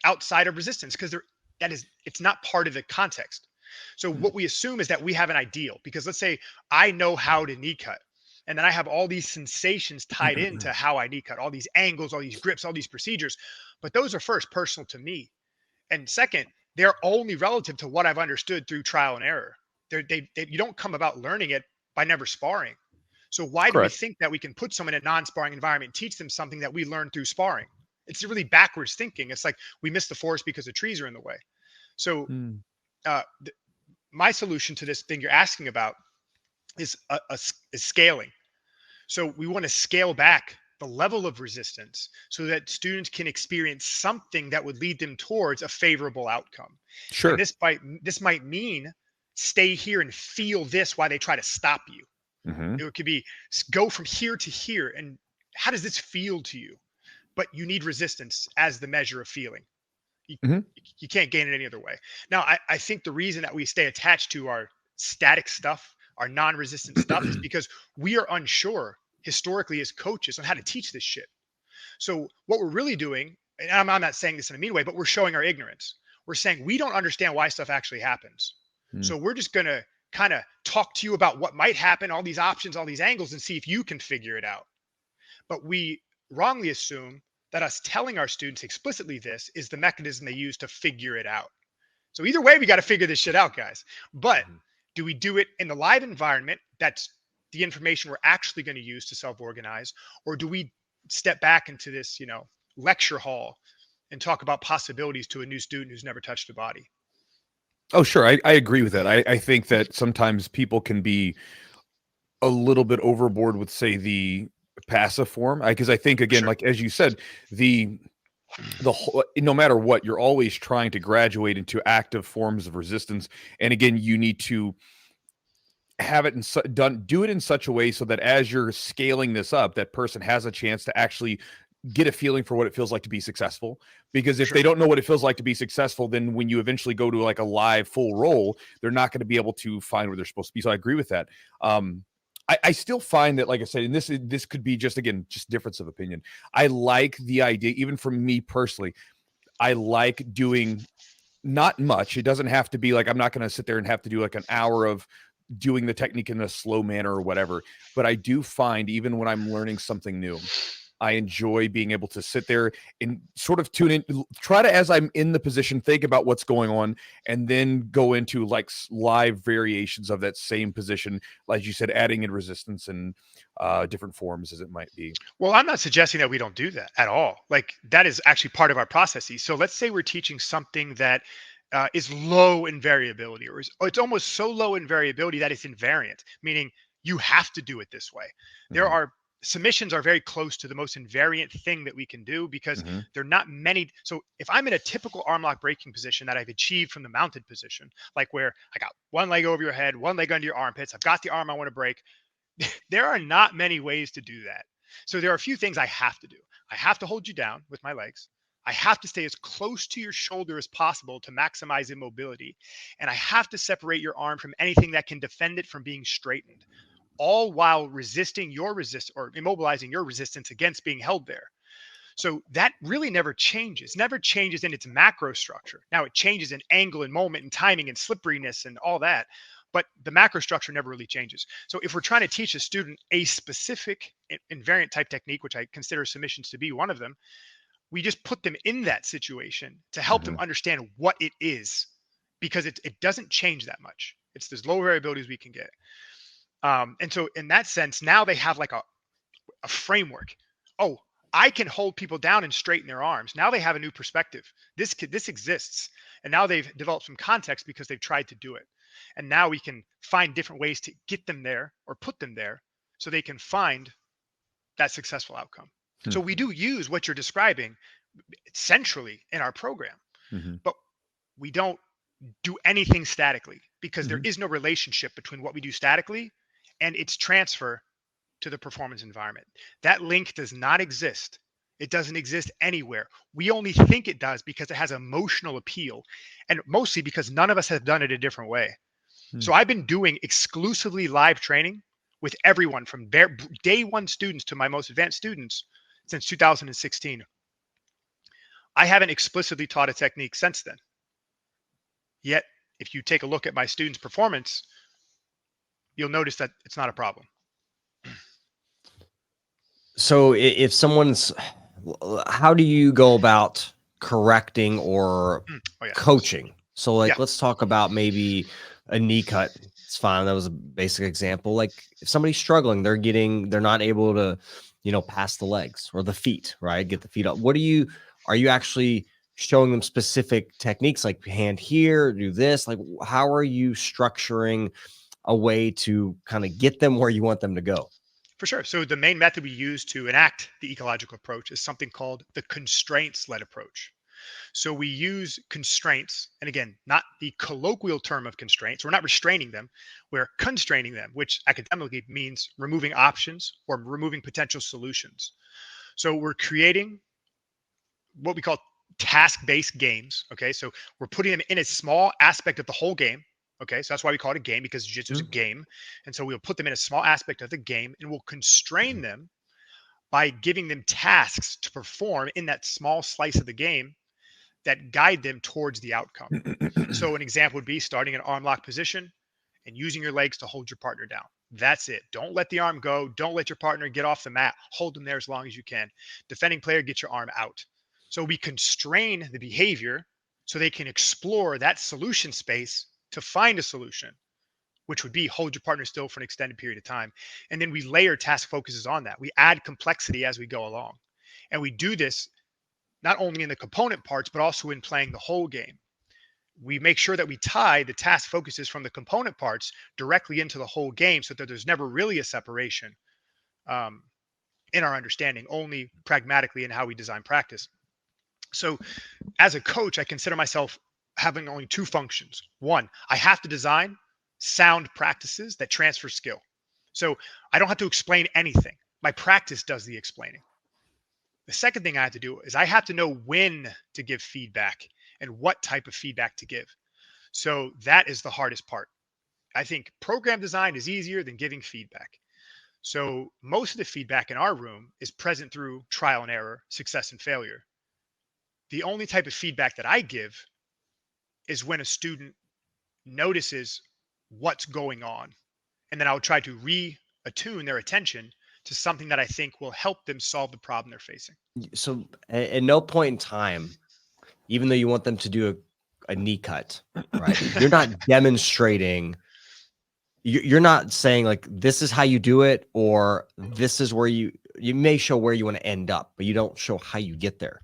C: outside of resistance because it's not part of the context. So what we assume is that we have an ideal because let's say I know how to knee cut. And then I have all these sensations tied into how I knee cut, all these angles, all these grips, all these procedures. But those are first personal to me. And second, they're only relative to what I've understood through trial and error. You don't come about learning it by never sparring. So why do we think that we can put someone in a non-sparring environment and teach them something that we learned through sparring? It's really backwards thinking. It's like we miss the forest because the trees are in the way. So my solution to this thing you're asking about is scaling. So we want to scale back the level of resistance so that students can experience something that would lead them towards a favorable outcome.
A: Sure.
C: And this might mean stay here and feel this while they try to stop you. It could be go from here to here. And how does this feel to you? But you need resistance as the measure of feeling. You can't gain it any other way. Now, I think the reason that we stay attached to our static stuff, our non-resistant stuff is because we are unsure historically as coaches on how to teach this shit. So what we're really doing, and I'm not saying this in a mean way, but we're showing our ignorance. We're saying we don't understand why stuff actually happens. So we're just going to kind of talk to you about what might happen, all these options, all these angles, and see if you can figure it out. But we wrongly assume that us telling our students explicitly this is the mechanism they use to figure it out. So either way, we got to figure this shit out, guys. But do we do it in the live environment? That's the information we're actually going to use to self-organize, or do we step back into this, lecture hall and talk about possibilities to a new student who's never touched a body?
A: Oh, sure. I agree with that. I think that sometimes people can be a little bit overboard with, say, the passive form. Because I think, again, like as you said, the whole, no matter what, you're always trying to graduate into active forms of resistance. And again, you need to have it do it in such a way so that as you're scaling this up, that person has a chance to actually get a feeling for what it feels like to be successful. Because if they don't know what it feels like to be successful, then when you eventually go to like a live full roll, they're not going to be able to find where they're supposed to be. So I agree with that. I still find that, like I said, and this could be just difference of opinion. I like the idea, even for me personally, I like doing not much. It doesn't have to be like, I'm not going to sit there and have to do like an hour of doing the technique in a slow manner or whatever. But I do find even when I'm learning something new, I enjoy being able to sit there and sort of tune in, try to, as I'm in the position, think about what's going on, and then go into like live variations of that same position, like you said, adding in resistance and different forms as it might be.
C: Well, I'm not suggesting that we don't do that at all. Like that is actually part of our processes. So let's say we're teaching something that is low in variability, or it's almost so low in variability that it's invariant, meaning you have to do it this way. There are submissions are very close to the most invariant thing that we can do because there are not many. So if I'm in a typical arm lock breaking position that I've achieved from the mounted position, like where I got one leg over your head, one leg under your armpits, I've got the arm I want to break. There are not many ways to do that. So there are a few things I have to do. I have to hold you down with my legs. I have to stay as close to your shoulder as possible to maximize immobility. And I have to separate your arm from anything that can defend it from being straightened, all while resisting your or immobilizing your resistance against being held there. So that really never changes in its macro structure. Now it changes in angle and moment and timing and slipperiness and all that. but the macro structure never really changes. So if we're trying to teach a student a specific invariant type technique, which I consider submissions to be one of them, we just put them in that situation to help them understand what it is, because it doesn't change that much. It's as low variability as we can get. And so in that sense, now they have like a framework. Oh, I can hold people down and straighten their arms. Now they have a new perspective. This exists. And now they've developed some context because they've tried to do it. And now we can find different ways to get them there or put them there so they can find that successful outcome. So we do use what you're describing centrally in our program, but we don't do anything statically, because there is no relationship between what we do statically and its transfer to the performance environment. That link does not exist. It doesn't exist anywhere. We only think it does because it has emotional appeal, and mostly because none of us have done it a different way. So I've been doing exclusively live training with everyone from day one students to my most advanced students since 2016. I haven't explicitly taught a technique since then. Yet, if you take a look at my students' performance, you'll notice that it's not a problem.
B: So if someone's, how do you go about correcting or coaching? So like, let's talk about maybe a knee cut. It's fine. That was a basic example. Like if somebody's struggling, they're not able to, pass the legs or the feet, right? Get the feet up. Are you actually showing them specific techniques like hand here, do this? Like, how are you structuring a way to kind of get them where you want them to go?
C: For sure. So the main method we use to enact the ecological approach is something called the constraints-led approach. So we use constraints, and again, not the colloquial term of constraints. We're not restraining them. We're constraining them, which academically means removing options or removing potential solutions. So we're creating what we call task-based games. Okay. So we're putting them in a small aspect of the whole game. Okay. So that's why we call it a game, because jiu-jitsu is a game. And so we'll put them in a small aspect of the game, and we'll constrain them by giving them tasks to perform in that small slice of the game that guide them towards the outcome. So an example would be starting an arm lock position and using your legs to hold your partner down. That's it. Don't let the arm go. Don't let your partner get off the mat. Hold them there as long as you can. Defending player, get your arm out. So we constrain the behavior so they can explore that solution space to find a solution, which would be hold your partner still for an extended period of time. And then we layer task focuses on that. We add complexity as we go along. And we do this not only in the component parts, but also in playing the whole game. We make sure that we tie the task focuses from the component parts directly into the whole game, so that there's never really a separation in our understanding, only pragmatically in how we design practice. So as a coach, I consider myself having only two functions. One, I have to design sound practices that transfer skill. So I don't have to explain anything. My practice does the explaining. The second thing I have to do is I have to know when to give feedback and what type of feedback to give. So that is the hardest part. I think program design is easier than giving feedback. So most of the feedback in our room is present through trial and error, success and failure. The only type of feedback that I give is when a student notices what's going on. And then I'll try to reattune their attention to something that I think will help them solve the problem they're facing.
B: So at no point in time, even though you want them to do a knee cut, right? You're not demonstrating, you're not saying like, this is how you do it, or this is where you may show where you want to end up, but you don't show how you get there.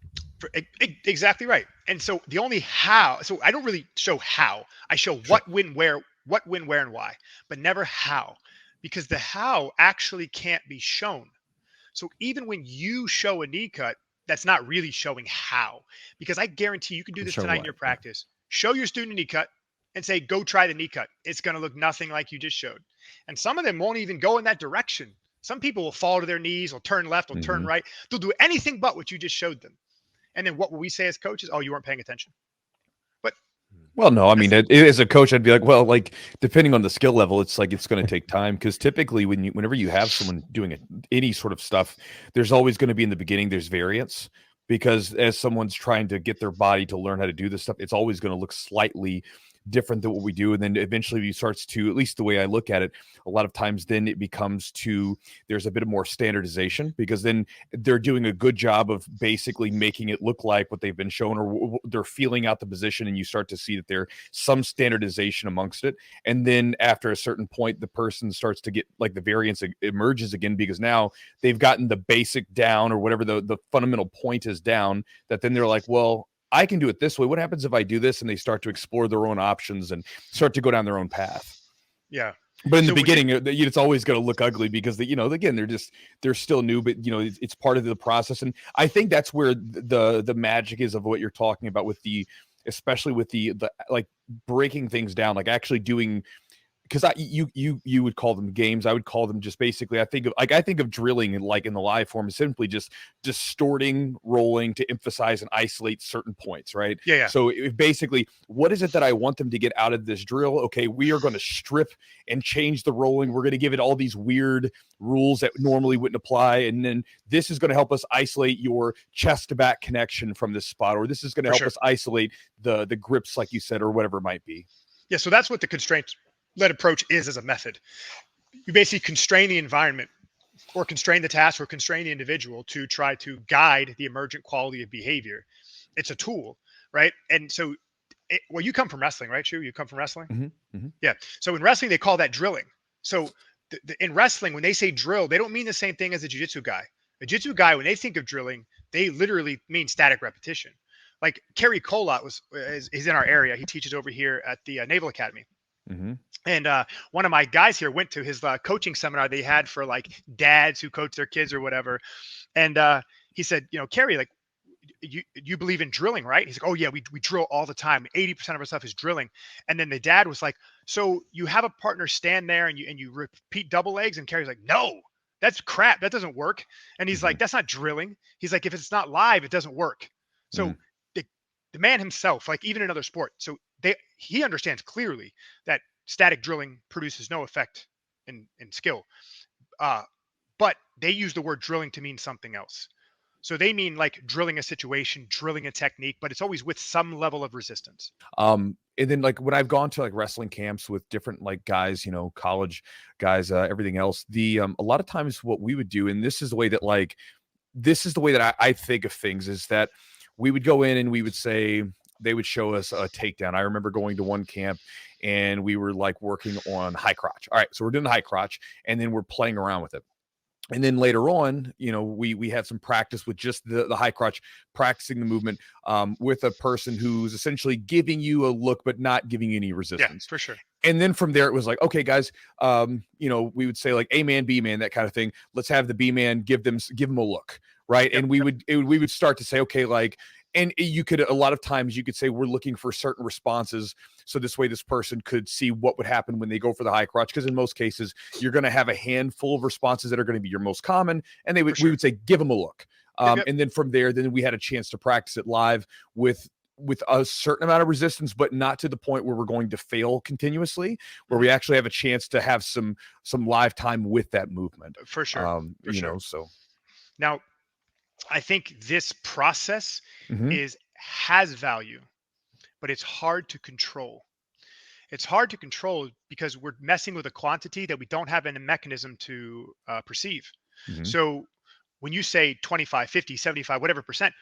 C: Exactly right. And so the only how, so I don't really show how. I show what, when, where, and why, but never how, because the how actually can't be shown. So even when you show a knee cut, that's not really showing how, because I guarantee you can do this tonight in your practice. Show your student a knee cut and say, go try the knee cut. It's going to look nothing like you just showed. And some of them won't even go in that direction. Some people will fall to their knees, or turn left, or turn right. They'll do anything but what you just showed them. And then what will we say as coaches? Oh, you weren't paying attention. But
A: well, no, I mean, as a coach, I'd be like, well, like depending on the skill level, it's like it's going to take time, because typically whenever you have someone doing any sort of stuff, there's always going to be in the beginning, there's variance, because as someone's trying to get their body to learn how to do this stuff, it's always going to look slightly different than what we do. And then eventually it starts to, at least the way I look at it, a lot of times then it becomes to, there's a bit of more standardization, because then they're doing a good job of basically making it look like what they've been shown, or they're feeling out the position, and you start to see that there's some standardization amongst it. And then after a certain point, the person starts to get like the variance emerges again, because now they've gotten the basic down, or whatever the fundamental point is down, that then they're like, well, I can do it this way. What happens if I do this? And they start to explore their own options and start to go down their own path.
C: Yeah.
A: But in the beginning, it's always going to look ugly, because again, they're still new, but it's part of the process. And I think that's where the magic is of what you're talking about with especially with the like breaking things down, like actually doing, because you would call them games. I would call them just basically, I think of drilling like in the live form is simply just distorting rolling to emphasize and isolate certain points, right?
C: Yeah.
A: So basically, what is it that I want them to get out of this drill? Okay, we are going to strip and change the rolling. We're going to give it all these weird rules that normally wouldn't apply, and then this is going to help us isolate your chest to back connection from this spot, or this is going to help us isolate the grips, like you said, or whatever it might be.
C: Yeah. So that's what the constraint-led approach is as a method. You basically constrain the environment, or constrain the task, or constrain the individual to try to guide the emergent quality of behavior. It's a tool, right? And so, well, you come from wrestling, right, Chew? You come from wrestling?
A: Mm-hmm. Mm-hmm.
C: Yeah. So in wrestling, they call that drilling. So in wrestling, when they say drill, they don't mean the same thing as a jiu-jitsu guy. A jiu-jitsu guy, when they think of drilling, they literally mean static repetition. Like Kerry Colott is in our area. He teaches over here at the Naval Academy.
A: Mm-hmm.
C: And one of my guys here went to his coaching seminar they had for like dads who coach their kids or whatever. And he said, Kerry, like, you believe in drilling, right? He's like, oh yeah, we drill all the time. 80% of our stuff is drilling. And then the dad was like, so you have a partner stand there and you repeat double legs? And Kerry's like, no, that's crap. That doesn't work. And he's like, that's not drilling. He's like, if it's not live, it doesn't work. So the man himself, like even in other sport, so he understands clearly that static drilling produces no effect in skill. But they use the word drilling to mean something else. So they mean like drilling a situation, drilling a technique, but it's always with some level of resistance.
A: And then like when I've gone to like wrestling camps with different like guys, college guys, everything else, a lot of times what we would do, and this is the way that I think of things, is that we would go in and we would say, they would show us a takedown. I remember going to one camp and we were like working on high crotch. All right, so we're doing the high crotch and then we're playing around with it. And then later on, we had some practice with just the high crotch, practicing the movement with a person who's essentially giving you a look, but not giving you any resistance.
C: Yeah, for sure.
A: And then from there, it was like, okay, guys, we would say like A man, B man, that kind of thing. Let's have the B man give them a look, right?
C: Yep,
A: and we would start to say, okay, like, and you could, a lot of times you could say, we're looking for certain responses. So this way, this person could see what would happen when they go for the high crotch. Because in most cases, you're going to have a handful of responses that are going to be your most common. And we would say, give them a look.
C: Yep.
A: And then from there, then we had a chance to practice it live with a certain amount of resistance, but not to the point where we're going to fail continuously, where we actually have a chance to have some live time with that movement.
C: For sure.
A: So
C: now, I think this process has value, but it's hard to control. It's hard to control because we're messing with a quantity that we don't have a mechanism to perceive. So when you say 25, 50, 75, whatever percent,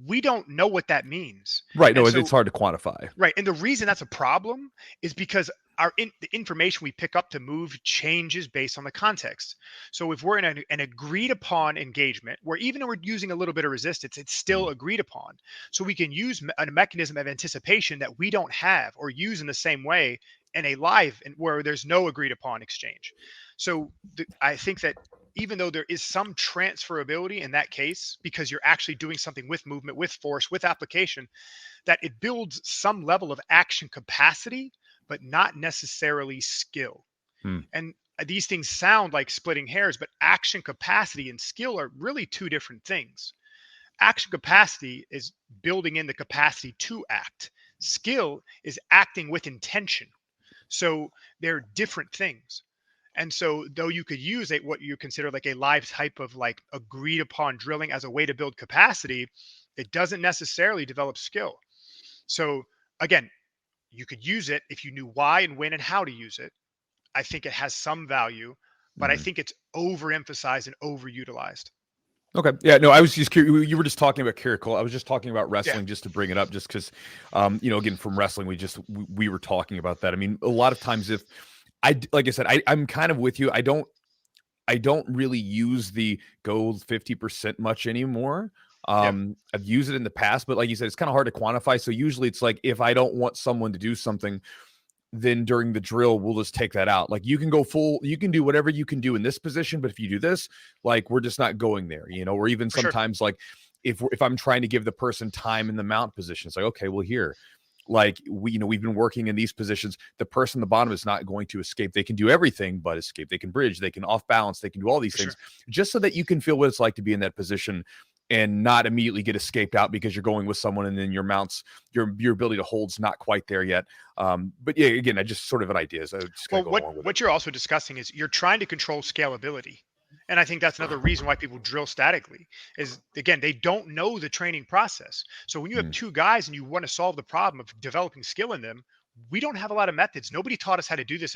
C: we don't know what that means.
A: Right. No, it's hard to quantify.
C: Right. And the reason that's a problem is because the information we pick up to move changes based on the context. So if we're in an agreed upon engagement, where even if we're using a little bit of resistance, it's still agreed upon. So we can use a mechanism of anticipation that we don't have or use in the same way in a live where there's no agreed upon exchange. So I think that even though there is some transferability in that case, because you're actually doing something with movement, with force, with application, that it builds some level of action capacity, but not necessarily skill. And these things sound like splitting hairs, but action capacity and skill are really two different things. Action capacity is building in the capacity to act. Skill is acting with intention. So they're different things. And so though you could use what you consider like a live type of like agreed upon drilling as a way to build capacity, it doesn't necessarily develop skill. So again, You could use it if you knew why and when and how to use it. I think it has some value, but I
A: Mhm.
C: think it's overemphasized and overutilized.
A: Okay. Yeah. No, I was just curious. You were just talking about Kirikul. I was just talking about
C: Yeah,
A: wrestling, just to bring it up, just because, again, from wrestling, we were talking about that. I mean, a lot of times, if like I said, I'm kind of with you. I don't really use the go 50% much anymore.
C: yeah,
A: I've used it in the past, but like you said, it's kind of hard to quantify. So usually it's like if I don't want someone to do something, then during the drill, we'll just take that out. Like you can go full, you can do whatever you can do in this position, but if you do this, like we're just not going there, or even
C: for sure.
A: sometimes like if I'm trying to give the person time in the mount position, it's like, okay, well here, like we've been working in these positions. The person at the bottom is not going to escape. They can do everything but escape. They can bridge, they can off balance, they can do all these
C: For
A: things
C: sure.
A: just so that you can feel what it's like to be in that position and not immediately get escaped out because you're going with someone and then your mounts, your ability to hold's not quite there yet. But yeah, again, I just sort of an idea. So just kind
C: Well,
A: of going along with it.
C: what you're also discussing is you're trying to control scalability. And I think that's another reason why people drill statically is again, they don't know the training process. So when you have
A: Mm,
C: two guys and you want to solve the problem of developing skill in them, we don't have a lot of methods. Nobody taught us how to do this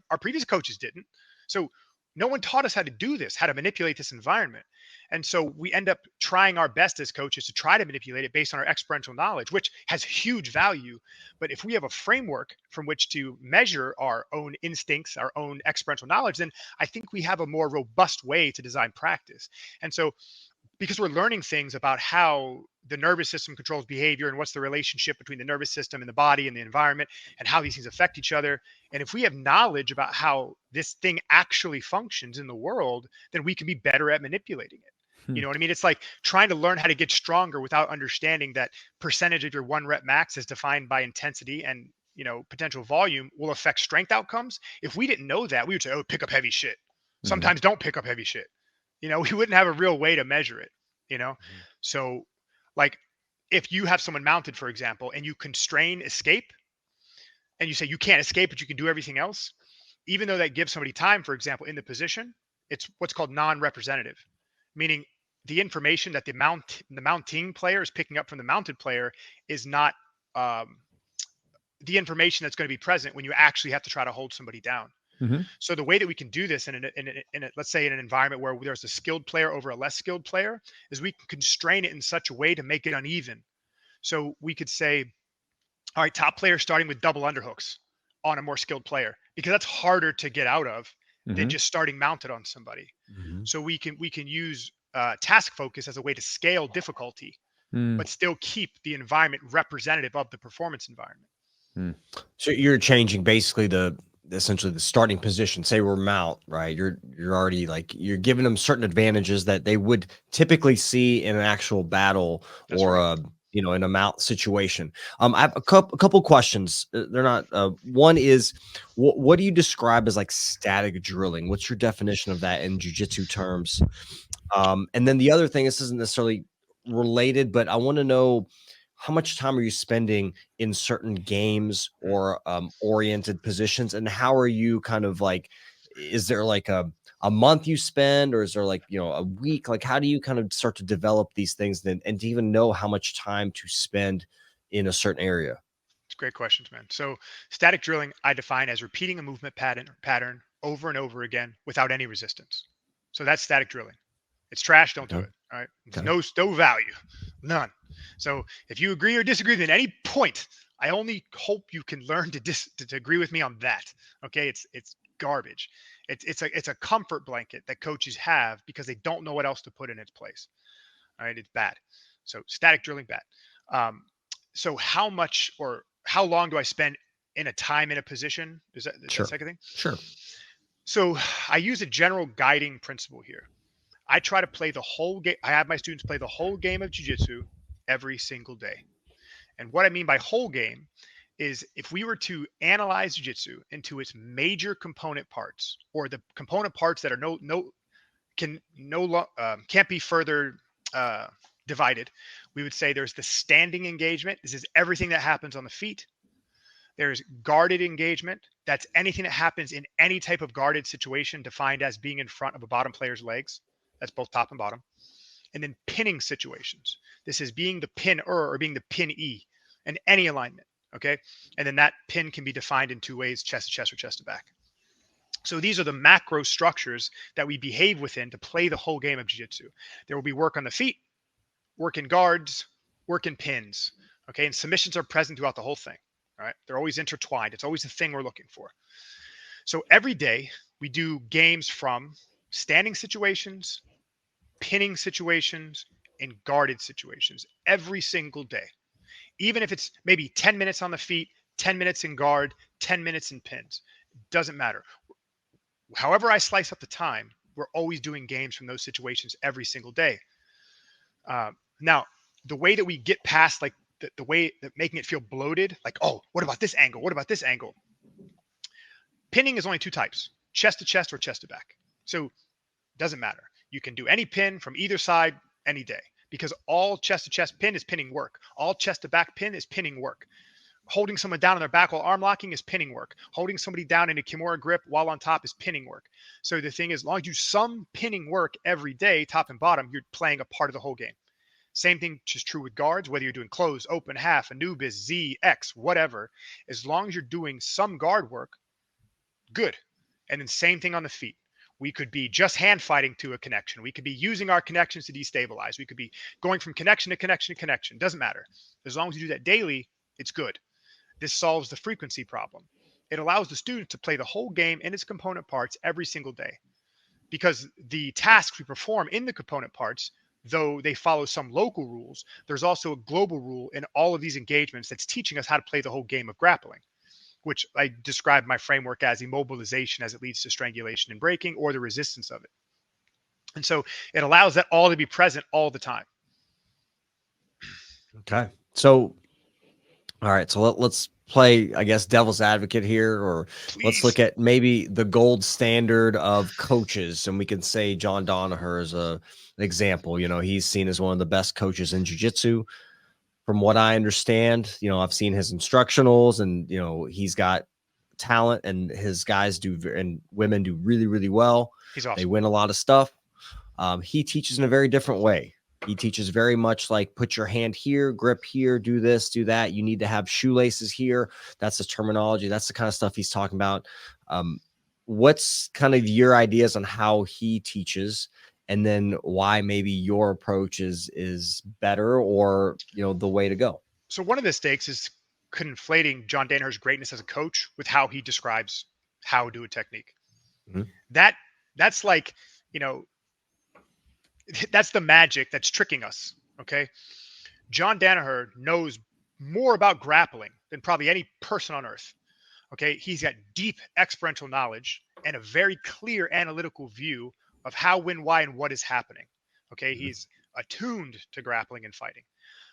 C: our previous coaches didn't. So no one taught us how to do this, how to manipulate this environment. And so we end up trying our best as coaches to try to manipulate it based on our experiential knowledge, which has huge value. But if we have a framework from which to measure our own instincts, our own experiential knowledge, then I think we have a more robust way to design practice. And so because we're learning things about how the nervous system controls behavior and what's the relationship between the nervous system and the body and the environment and how these things affect each other. And if we have knowledge about how this thing actually functions in the world, then we can be better at manipulating it.
A: hmm,
C: You know what I mean? It's like trying to learn how to get stronger without understanding that percentage of your one rep max is defined by intensity and potential volume will affect strength outcomes. If we didn't know that, we would say, oh, pick up heavy shit.
A: mhm,
C: Sometimes don't pick up heavy shit. We wouldn't have a real way to measure it, you know?
B: Mhm.
C: So, like, if you have someone mounted, for example, and you constrain escape and you say you can't escape, but you can do everything else, even though that gives somebody time, for example, in the position, it's what's called non-representative, meaning the information that the mounting player is picking up from the mounted player is not um, the information that's going to be present when you actually have to try to hold somebody down.
A: mhm,
C: So the way that we can do this in a let's say in an environment where there's a skilled player over a less skilled player is we can constrain it in such a way to make it uneven. So we could say, all right, top player starting with double underhooks on a more skilled player because that's harder to get out of than
A: mhm,
C: just starting mounted on somebody.
B: Mhm.
C: So we can use task focus as a way to scale difficulty,
A: mm,
C: but still keep the environment representative of the performance environment.
A: mm,
B: So you're changing basically essentially the starting position. Say we're mount, right? You're already like you're giving them certain advantages that they would typically see in an actual battle
C: That's
B: or
C: right.
B: in a mount situation. I have a couple questions. They're not. One is, what do you describe as like static drilling? What's your definition of that in jujitsu terms? And then the other thing, this isn't necessarily related, but I want to know how much time are you spending in certain games
C: Mm.
B: or oriented positions, and how are you kind of like, is there like a month you spend, or is there like a week? Like, how do you kind of start to develop these things then, and to even know how much time to spend in a certain area?
C: It's great questions, man. So static drilling I define as repeating a movement pattern over and over again without any resistance. So that's static drilling. It's trash. Don't do
B: Okay.
C: it. All right. There's
B: Okay.
C: no value, none. So if you agree or disagree with me at any point, I only hope you can learn to agree with me on that. Okay. It's garbage. It's a comfort blanket that coaches have because they don't know what else to put in its place. All right. It's bad. So static drilling bad. Um, so how much or how long do I spend in a time in a position? Is that
B: Sure.
C: second thing?
B: Sure.
C: So I use a general guiding principle here. I try to play the whole game. I have my students play the whole game of jiu-jitsu every single day. And what I mean by whole game is if we were to analyze jiu-jitsu into its major component parts or the component parts that are can't be further uh, divided, we would say there's the standing engagement. This is everything that happens on the feet. There's guarded engagement. That's anything that happens in any type of guarded situation defined as being in front of a bottom player's legs. That's both top and bottom. And then pinning situations. This is being the pinner or being the pin E in any alignment. Okay. And then that pin can be defined in two ways, chest to chest or chest to back. So these are the macro structures that we behave within to play the whole game of jiu-jitsu. There will be work on the feet, work in guards, work in pins. Okay. And submissions are present throughout the whole thing. All right. They're always intertwined. It's always the thing we're looking for. So every day we do games from standing situations, pinning situations, and guarded situations every single day. Even if it's maybe 10 minutes on the feet, 10 minutes in guard, 10 minutes in pins, doesn't matter. However I slice up the time, we're always doing games from those situations every single day. Now, the way that we get past like the way that making it feel bloated, like, oh, what about this angle? What about this angle? Pinning is only two types, chest to chest or chest to back. So it doesn't matter. You can do any pin from either side any day because all chest to chest pin is pinning work. All chest to back pin is pinning work. Holding someone down on their back while arm locking is pinning work. Holding somebody down in a Kimura grip while on top is pinning work. So the thing is, as long as you do some pinning work every day, top and bottom, you're playing a part of the whole game. Same thing is true with guards, whether you're doing close, open, half, Anubis, Z, X, whatever. As long as you're doing some guard work, good. And then same thing on the feet. We could be just hand fighting to a connection. We could be using our connections to destabilize. We could be going from connection to connection to connection. Doesn't matter. As long as you do that daily, it's good. This solves the frequency problem. It allows the student to play the whole game in its component parts every single day. Because the tasks we perform in the component parts, though they follow some local rules, there's also a global rule in all of these engagements that's teaching us how to play the whole game of grappling, which I describe my framework as immobilization as it leads to strangulation and breaking, or the resistance of it. And so it allows that all to be present all the time.
B: Okay. So, all right. So let's play, I guess, devil's advocate here, or
C: Please.
B: let's look at maybe the gold standard of coaches. And we can say John Danaher is an example. You know, he's seen as one of the best coaches in jiu-jitsu. From what I understand, you know, I've seen his instructionals and, you know, he's got talent and his guys do, and women do really, really well.
C: He's awesome.
B: They win a lot of stuff. He teaches in a very different way. He teaches very much like put your hand here, grip here, do this, do that. You need to have shoelaces here. That's the terminology. That's the kind of stuff he's talking about. What's kind of your ideas on how he teaches, and then why maybe your approach is better, or, you know, the way to go?
C: So one of the mistakes is conflating John Danaher's greatness as a coach with how he describes how to do a technique.
B: Mm-hmm.
C: That's like, you know, that's the magic that's tricking us. Okay. John Danaher knows more about grappling than probably any person on earth. Okay. He's got deep experiential knowledge and a very clear analytical view of how, when, why, and what is happening. Okay. Mm-hmm. He's attuned to grappling and fighting.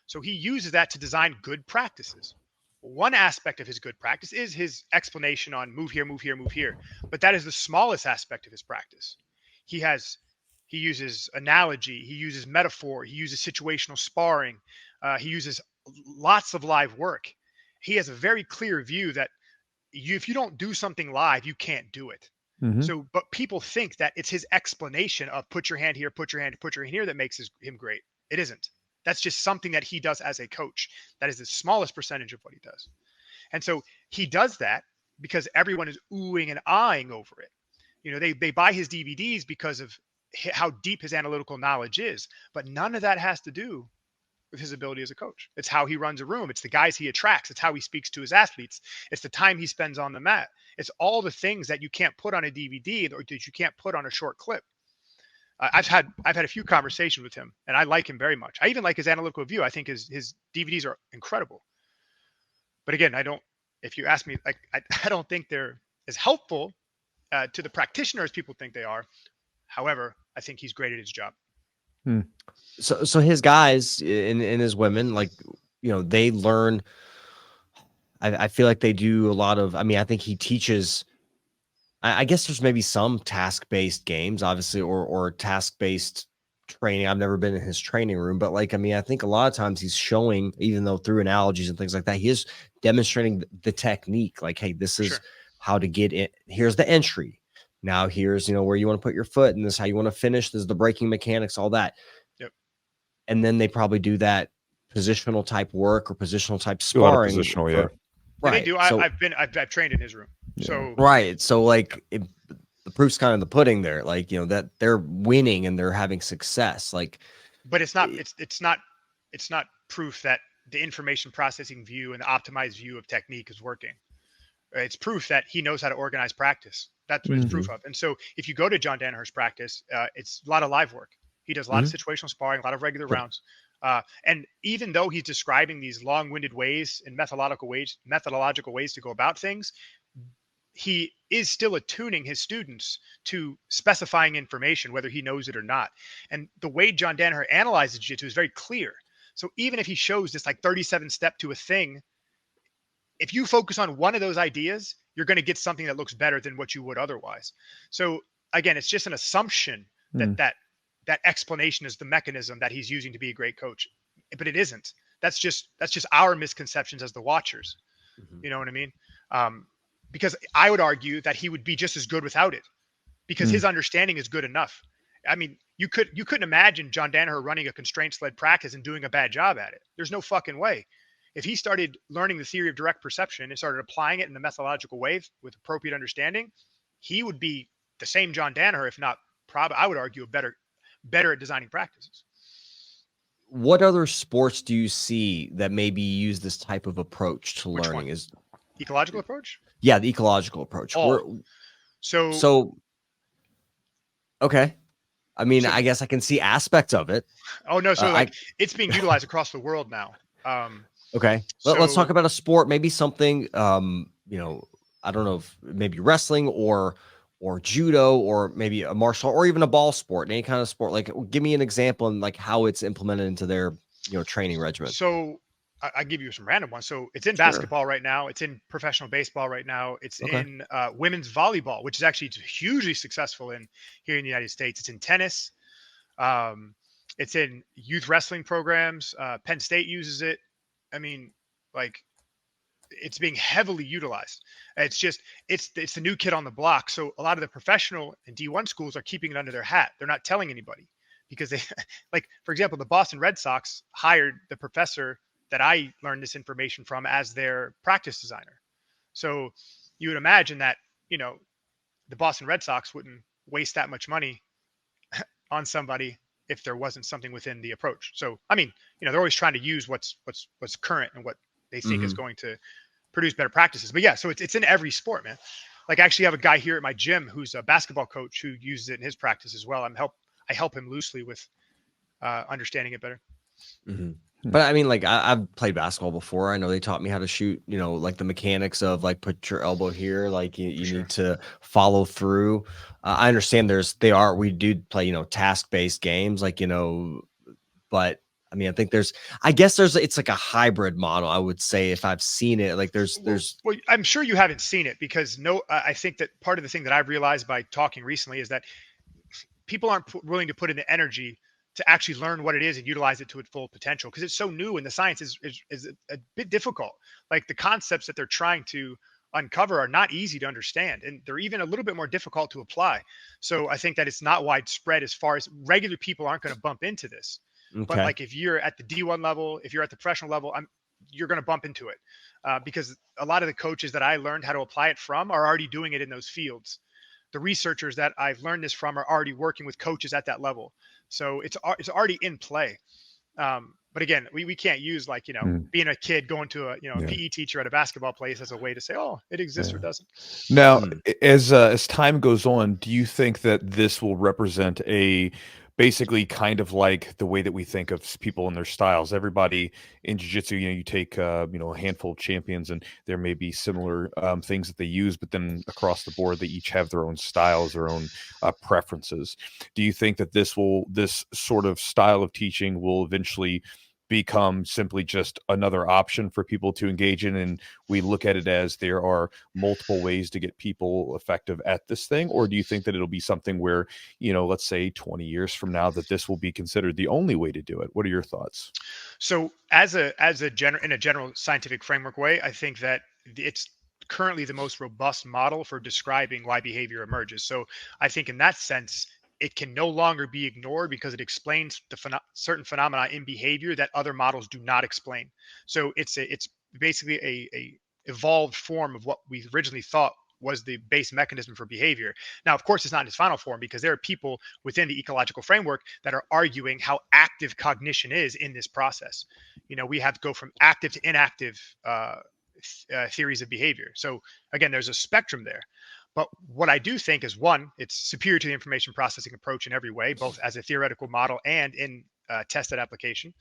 C: So he uses that to design good practices. One aspect of his good practice is his explanation on move here, move here, move here. But that is the smallest aspect of his practice. He uses analogy, he uses metaphor, he uses situational sparring, he uses lots of live work. He has a very clear view that if you don't do something live, you can't do it. Mm-hmm. So, but people think that it's his explanation of put your hand here, put your hand here that makes him great. It isn't. That's just something that he does as a coach. That is the smallest percentage of what he does. And so he does that because everyone is oohing and ahhing over it. You know, they buy his DVDs because of how deep his analytical knowledge is, but none of that has to do with his ability as a coach. It's how he runs a room. It's the guys he attracts. It's how he speaks to his athletes. It's the time he spends on the mat. It's all the things that you can't put on a DVD or that you can't put on a short clip. I've had a few conversations with him, and I like him very much. I even like his analytical view. I think his DVDs are incredible. But again, if you ask me, like, I don't think they're as helpful to the practitioner as people think they are. However, I think he's great at his job.
B: So his guys and his women, like, you know, they learn. I feel like they do a lot of. I mean, I think he teaches. I guess there's maybe some task-based games, obviously, or task-based training. I've never been in his training room, but like, I mean, I think a lot of times he's showing, even though through analogies and things like that, he is demonstrating the technique. Like, hey, this is how to get in. Here's the entry. Now here's, you know, where you want to put your foot, and this is how you want to finish. This is the breaking mechanics, all that.
C: Yep.
B: And then they probably do that positional type work or positional type sparring.
A: Positional, yeah.
C: They
B: Right.
C: do.
B: So
C: I've trained in his room.
A: Yeah.
C: So
B: right. So like the proof's kind of in the pudding there. Like, you know, that they're winning and they're having success. Like
C: but it's not
B: eh,
C: it's not proof that the information processing view and the optimized view of technique is working. It's proof that he knows how to organize practice. That's what it's
A: Mhm.
C: proof of. And so if you go to John Danaher's practice, it's a lot of live work. He does a lot of
B: mhm,
C: situational sparring, a lot of regular
B: sure.
C: rounds. And even though he's describing these long-winded ways and methodological ways to go about things, he is still attuning his students to specifying information, whether he knows it or not. And the way John Danaher analyzes jiu-jitsu is very clear. So even if he shows this like 37 step to a thing, if you focus on one of those ideas, you're going to get something that looks better than what you would otherwise. So again, it's just an assumption that
A: Mm.
C: that explanation is the mechanism that he's using to be a great coach, but it isn't. That's just our misconceptions as the watchers.
B: Mhm,
C: You know what I mean? Um, because I would argue that he would be just as good without it, because
A: Mm.
C: his understanding is good enough. I mean, you couldn't imagine John Danaher running a constraints-led practice and doing a bad job at it. There's no fucking way. If he started learning the theory of direct perception and started applying it in a methodological way with appropriate understanding, he would be the same John Danaher, if not probably, I would argue, a better at designing practices.
B: What other sports do you see that maybe use this type of approach to
C: Which one?
B: learning? Is
C: Ecological approach?
B: yeah, the ecological approach. Where
C: All. So
B: so okay. I mean,
C: so
B: I guess I can see aspects of it.
C: oh no, so
B: I
C: like it's being utilized across the world now.
B: okay. Let's talk
C: So
B: about a sport, maybe something you know, I don't know if maybe wrestling or judo or maybe a martial or even a ball sport, any kind of sport. Like give me an example and like how it's implemented into their, you know, training regimen.
C: So I give you some random ones. So it's in
B: Sure.
C: basketball right now. It's in professional baseball right now. It's
B: Okay.
C: in women's volleyball, which is actually hugely successful in here in the United States. It's in tennis. Um, it's in youth wrestling programs. Penn State uses it. I mean, like it's being heavily utilized. It's just it's the new kid on the block. So a lot of the professional and D1 schools are keeping it under their hat. They're not telling anybody because they like, for example, the Boston Red Sox hired the professor that I learned this information from as their practice designer. So you would imagine that, you know, the Boston Red Sox wouldn't waste that much money on somebody if there wasn't something within the approach. So I mean, you know, they're always trying to use what's current and what they think is
B: Hmm.
C: going to produce better practices. But yeah, so it's in every sport, man. Like I actually have a guy here at my gym who's a basketball coach who uses it in his practice as well. I help him loosely with understanding it better.
B: Hmm.
A: Hmm.
B: But I mean, like I've played basketball before. I know they taught me how to shoot, you know, like the mechanics of like put your elbow here, like you
C: For
B: need
C: sure.
B: to follow through. I understand we do play, you know, task-based games, like, you know, but I mean, I guess it's like a hybrid model, I would say, if I've seen it. Like
C: Well, I'm sure you haven't seen it because I think that part of the thing that I've realized by talking recently is that people aren't willing to put in the energy to actually learn what it is and utilize it to its full potential because it's so new and the science is a bit difficult. Like the concepts that they're trying to uncover are not easy to understand and they're even a little bit more difficult to apply. So I think that it's not widespread as far as regular people aren't going to bump into this. But
B: okay.
C: like if you're at the D1 level, if you're at the professional level, you're going to bump into it because a lot of the coaches that I learned how to apply it from are already doing it in those fields. The researchers that I've learned this from are already working with coaches at that level. So it's already in play. But again, we can't use like, you know,
A: Mm.
C: being a kid going to a, you know, a
A: Yeah.
C: PE teacher at a basketball place as a way to say, oh, it exists or
A: Yeah.
C: doesn't.
A: Now,
B: Mm.
A: as time goes on, do you think that this will represent a basically kind of like the way that we think of people and their styles? Everybody in jiu-jitsu, you know, you take you know, a handful of champions, and there may be similar things that they use, but then across the board, they each have their own styles, their own preferences. Do you think that this sort of style of teaching will eventually become simply just another option for people to engage in, and we look at it as there are multiple ways to get people effective at this thing? Or do you think that it'll be something where, you know, let's say 20 years from now, that this will be considered the only way to do it? What are your thoughts?
C: So in a general scientific framework way, I think that it's currently the most robust model for describing why behavior emerges. So I think in that sense, it can no longer be ignored because it explains the certain phenomena in behavior that other models do not explain. So it's basically evolved form of what we originally thought was the base mechanism for behavior. Now, of course, it's not in its final form, because there are people within the ecological framework that are arguing how active cognition is in this process. We have to go from active to inactive theories of behavior. So again, there's a spectrum there. But what I do think is, one, it's superior to the information processing approach in every way, both as a theoretical model and in tested application.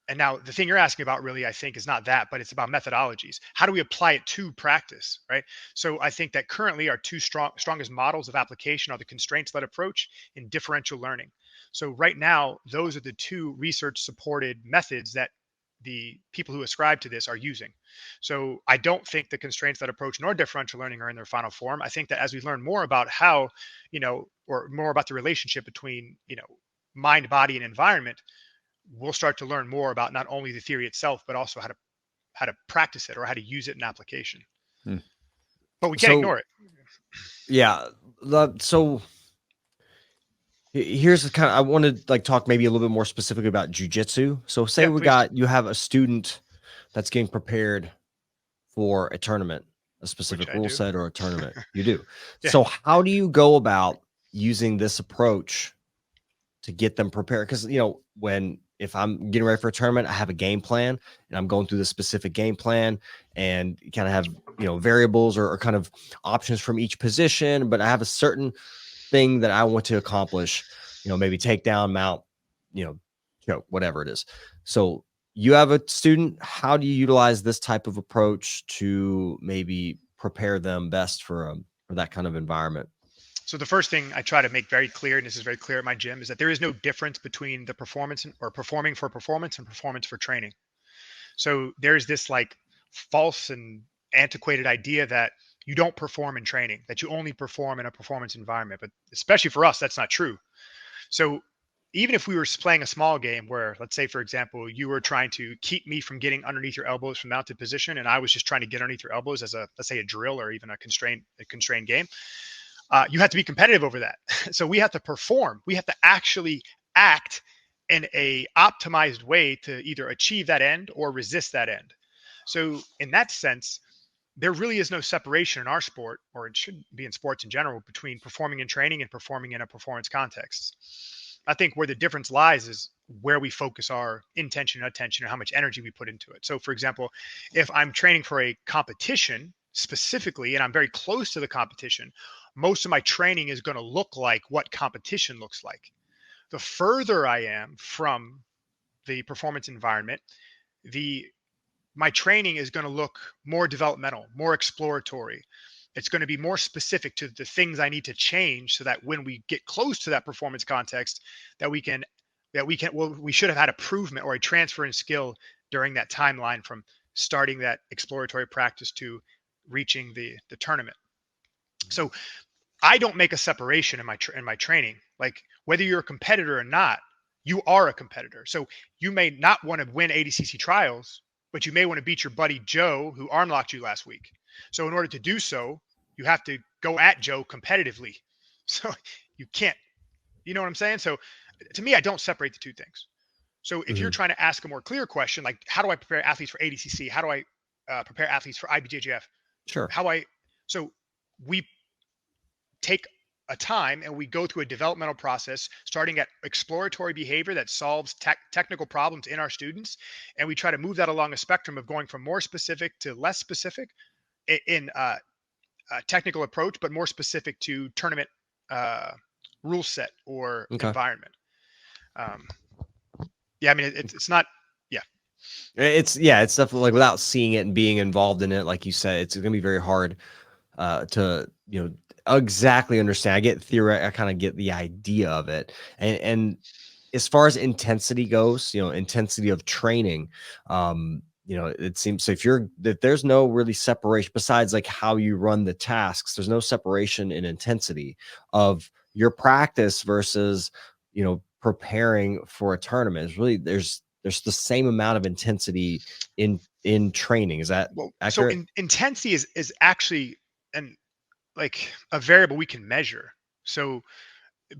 C: And now the thing you're asking about really, I think, is not that, but it's about methodologies. How do we apply it to practice, right? So I think that currently our two strongest models of application are the constraints-led approach and differential learning. So right now, those are the two research-supported methods that the people who ascribe to this are using. So I don't think the constraints-led approach nor differential learning are in their final form. I think that as we learn more about how, or more about the relationship between, mind, body, and environment, we'll start to learn more about not only the theory itself, but also how to practice it or how to use it in application. But we can't ignore it.
B: Yeah. So here's the I want to talk maybe a little bit more specifically about jiu-jitsu. So say you have a student that's getting prepared for a tournament, a specific rule set or a tournament. You do. Yeah. So how do you go about using this approach to get them prepared? Because, if I'm getting ready for a tournament, I have a game plan and I'm going through the specific game plan, and you kind of have, variables or kind of options from each position, but I have a certain thing that I want to accomplish, maybe take down, mount, choke, whatever it is. So you have a student, how do you utilize this type of approach to maybe prepare them best for that kind of environment?
C: So the first thing I try to make very clear, and this is very clear at my gym, is that there is no difference between the performance or performing for performance and performance for training. So there's this false and antiquated idea that you don't perform in training, that you only perform in a performance environment. But especially for us, that's not true. So even if we were playing a small game where, let's say, for example, you were trying to keep me from getting underneath your elbows from mounted position, and I was just trying to get underneath your elbows as let's say a drill or even a constrained game, you have to be competitive over that. So we have to perform. We have to actually act in a optimized way to either achieve that end or resist that end. So in that sense, there really is no separation in our sport, or it should be in sports in general, between performing in training and performing in a performance context. I think where the difference lies is where we focus our intention and attention and how much energy we put into it. So for example, if I'm training for a competition specifically, and I'm very close to the competition, most of my training is going to look like what competition looks like. The further I am from the performance environment, my training is going to look more developmental, more exploratory. It's going to be more specific to the things I need to change, so that when we get close to that performance context, we should have had a improvement or a transfer in skill during that timeline from starting that exploratory practice to reaching the tournament. So I don't make a separation in my training. Like, whether you're a competitor or not, you are a competitor. So you may not want to win ADCC trials, but you may want to beat your buddy Joe, who arm locked you last week. So in order to do so, you have to go at Joe competitively. So you can't, you know what I'm saying? So to me, I don't separate the two things. So if you're trying to ask a more clear question, like, how do I prepare athletes for ADCC? How do I prepare athletes for IBJJF?
B: Sure.
C: So we take a time and we go through a developmental process, starting at exploratory behavior that solves technical problems in our students. And we try to move that along a spectrum of going from more specific to less specific in a technical approach, but more specific to tournament rule set or environment. Yeah, I mean, it's not, yeah.
B: It's definitely, like, without seeing it and being involved in it, like you said, it's going to be very hard to, exactly understand. I get theory. I kind of get the idea of it. And as far as intensity goes, intensity of training, it seems, so if there's no really separation besides like how you run the tasks, there's no separation in intensity of your practice versus, preparing for a tournament. It's really, there's the same amount of intensity in training. Is that accurate?
C: So intensity is actually like a variable we can measure. So,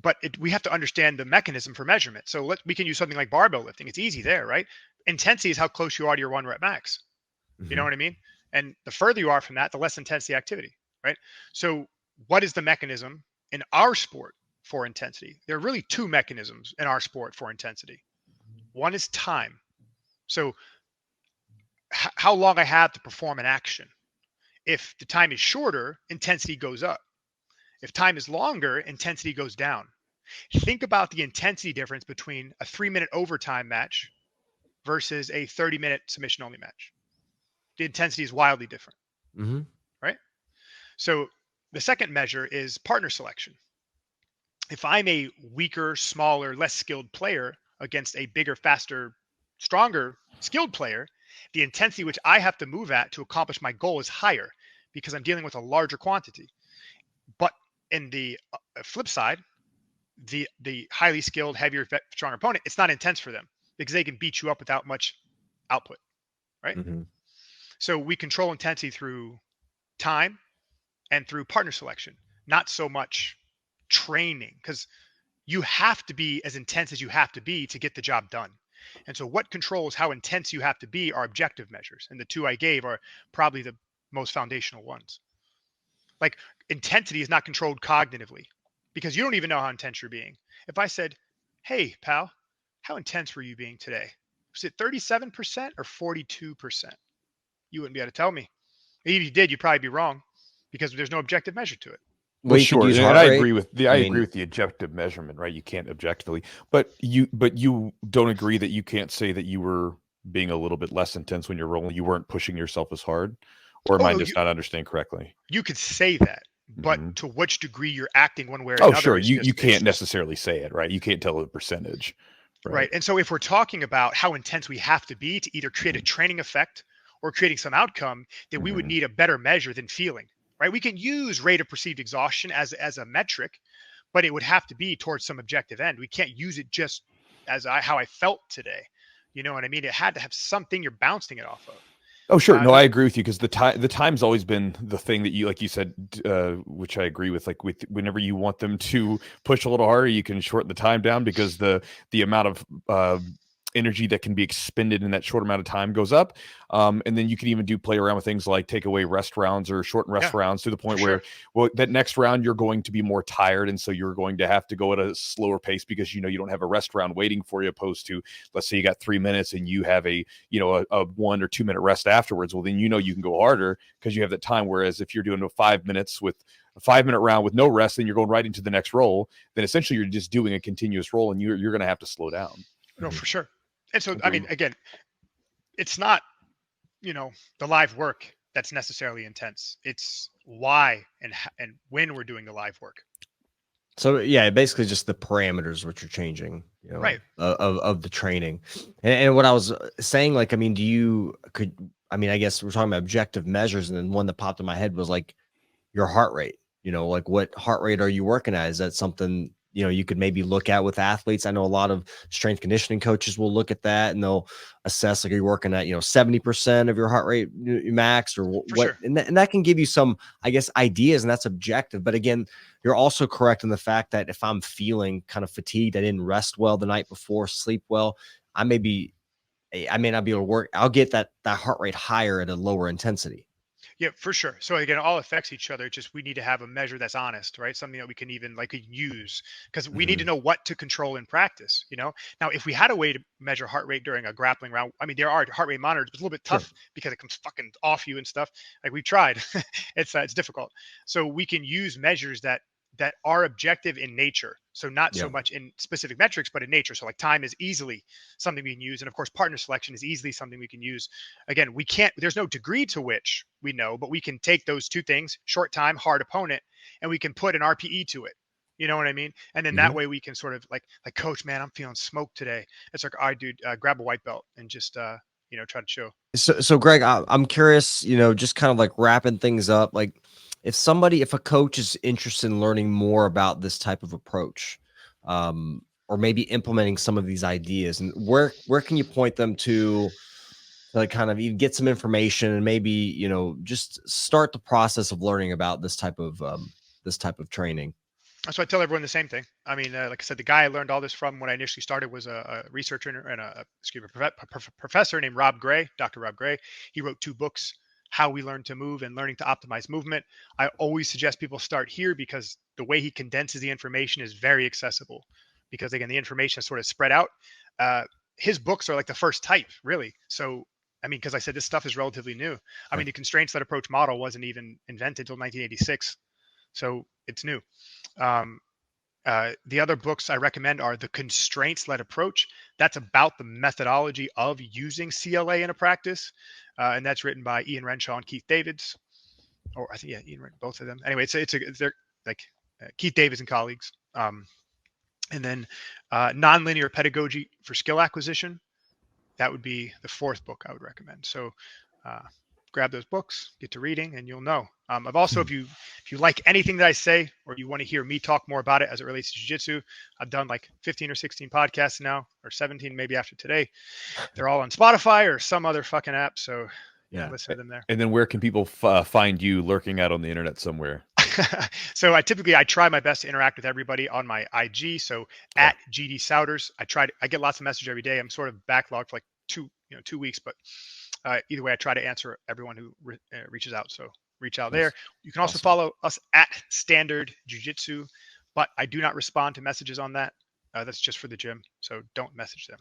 C: but we have to understand the mechanism for measurement. So we can use something like barbell lifting. It's easy there, right? Intensity is how close you are to your 1 rep max. You know what I mean? And the further you are from that, the less intense the activity, right? So what is the mechanism in our sport for intensity? There are really two mechanisms in our sport for intensity. One is time. So how long I have to perform an action. If the time is shorter, intensity goes up. If time is longer, intensity goes down. Think about the intensity difference between a 3-minute overtime match versus a 30-minute submission only match. The intensity is wildly different, right? So the second measure is partner selection. If I'm a weaker, smaller, less skilled player against a bigger, faster, stronger, skilled player, the intensity which I have to move at to accomplish my goal is higher because I'm dealing with a larger quantity. But in the flip side, the highly skilled, heavier, stronger opponent, it's not intense for them because they can beat you up without much output, right? So we control intensity through time and through partner selection, not so much training, because you have to be as intense as you have to be to get the job done. And so what controls how intense you have to be are objective measures. And the two I gave are probably the most foundational ones. Like intensity is not controlled cognitively because you don't even know how intense you're being. If I said, hey, pal, how intense were you being today? Was it 37% or 42%? You wouldn't be able to tell me. If you did, you'd probably be wrong because there's no objective measure to it.
A: Well, sure, and I agree with the agree with the objective measurement, right? You can't objectively, but you don't agree that you can't say that you were being a little bit less intense when you're rolling. You weren't pushing yourself as hard, or am I just not understanding correctly?
C: You could say that, but to which degree you're acting one way or another?
A: Oh, sure, you can't necessarily say it, right? You can't tell the percentage,
C: right? And so if we're talking about how intense we have to be to either create a training effect or creating some outcome, then we would need a better measure than feeling. Right? We can use rate of perceived exhaustion as a metric, but it would have to be towards some objective end. We can't use it just as how I felt today. You know what I mean? It had to have something you're bouncing it off of.
A: Oh, sure. No, I agree with you because the time's always been the thing that you, like you said, which I agree with. Like whenever you want them to push a little harder, you can shorten the time down because the amount of energy that can be expended in that short amount of time goes up. And then you can even play around with things like take away rest rounds or shorten rest rounds to the point where, well, that next round you're going to be more tired. And so you're going to have to go at a slower pace because, you don't have a rest round waiting for you, opposed to, let's say you got 3 minutes and you have a 1 or 2 minute rest afterwards. Well, then, you can go harder because you have that time. Whereas if you're doing 5 minutes with a 5-minute round with no rest, then you're going right into the next roll. Then essentially you're just doing a continuous roll and you're going to have to slow down.
C: No, for sure. And so, I mean, again, it's not, the live work that's necessarily intense. It's why and when we're doing the live work.
B: So yeah, basically just the parameters which are changing,
C: right,
B: of the training. And what I was saying, like, I mean, I guess we're talking about objective measures, and then one that popped in my head was like your heart rate. Like what heart rate are you working at? Is that something you could maybe look at with athletes? I know a lot of strength conditioning coaches will look at that and they'll assess, like, are you working at 70% of your heart rate max or what?
C: Sure.
B: And that can give you some, I guess, ideas, and that's objective. But again, you're also correct in the fact that if I'm feeling kind of fatigued, I didn't rest well the night before, sleep well, I may not be able to work. I'll get that heart rate higher at a lower intensity.
C: Yeah, for sure. So again, it all affects each other. Just we need to have a measure that's honest, right? Something that we can even use, because we need to know what to control in practice. Now, if we had a way to measure heart rate during a grappling round, I mean, there are heart rate monitors, but it's a little bit tough because it comes fucking off you and stuff. Like we tried, it's difficult. So we can use measures that are objective in nature. So not so much in specific metrics, but in nature. So like time is easily something we can use. And of course, partner selection is easily something we can use. Again, there's no degree to which we know, but we can take those two things, short time, hard opponent, and we can put an RPE to it. You know what I mean? And then that way we can sort of like, coach, man, I'm feeling smoked today. It's like, all right, dude, grab a white belt and just, try to show. So
B: Greg, I'm curious, just kind of like wrapping things up, like, if a coach is interested in learning more about this type of approach, or maybe implementing some of these ideas, and where can you point them to like kind of even get some information and maybe, just start the process of learning about this type of training?
C: So I tell everyone the same thing. I mean, like I said, the guy I learned all this from when I initially started was a researcher and professor named Rob Gray, Dr. Rob Gray. He wrote 2 books, How We Learn to Move and Learning to Optimize Movement. I always suggest people start here because the way he condenses the information is very accessible. Because again, the information is sort of spread out. His books are like the first type, really. So, I mean, because I said this stuff is relatively new. I mean, the constraints-led approach model wasn't even invented until 1986. So it's new. The other books I recommend are The Constraints-Led Approach. That's about the methodology of using CLA in a practice. And that's written by Ian Renshaw and Keith Davids. Or I think, yeah, Ian, both of them. Anyway, they're like Keith Davids and colleagues. And then Nonlinear Pedagogy for Skill Acquisition. That would be the 4th book I would recommend. So grab those books, get to reading, and you'll know. I've also, if you like anything that I say, or you want to hear me talk more about it as it relates to jiu-jitsu, I've done like 15 or 16 podcasts now, or 17 maybe after today. They're all on Spotify or some other fucking app, so listen to them there.
A: And then where can people find you lurking out on the internet somewhere?
C: So I try my best to interact with everybody on my IG. So at GD Souders, I get lots of messages every day. I'm sort of backlogged for like 2 weeks, but either way, I try to answer everyone who reaches out. So reach out there. You can also follow us at Standard Jiu-Jitsu, but I do not respond to messages on that. That's just for the gym. So don't message them.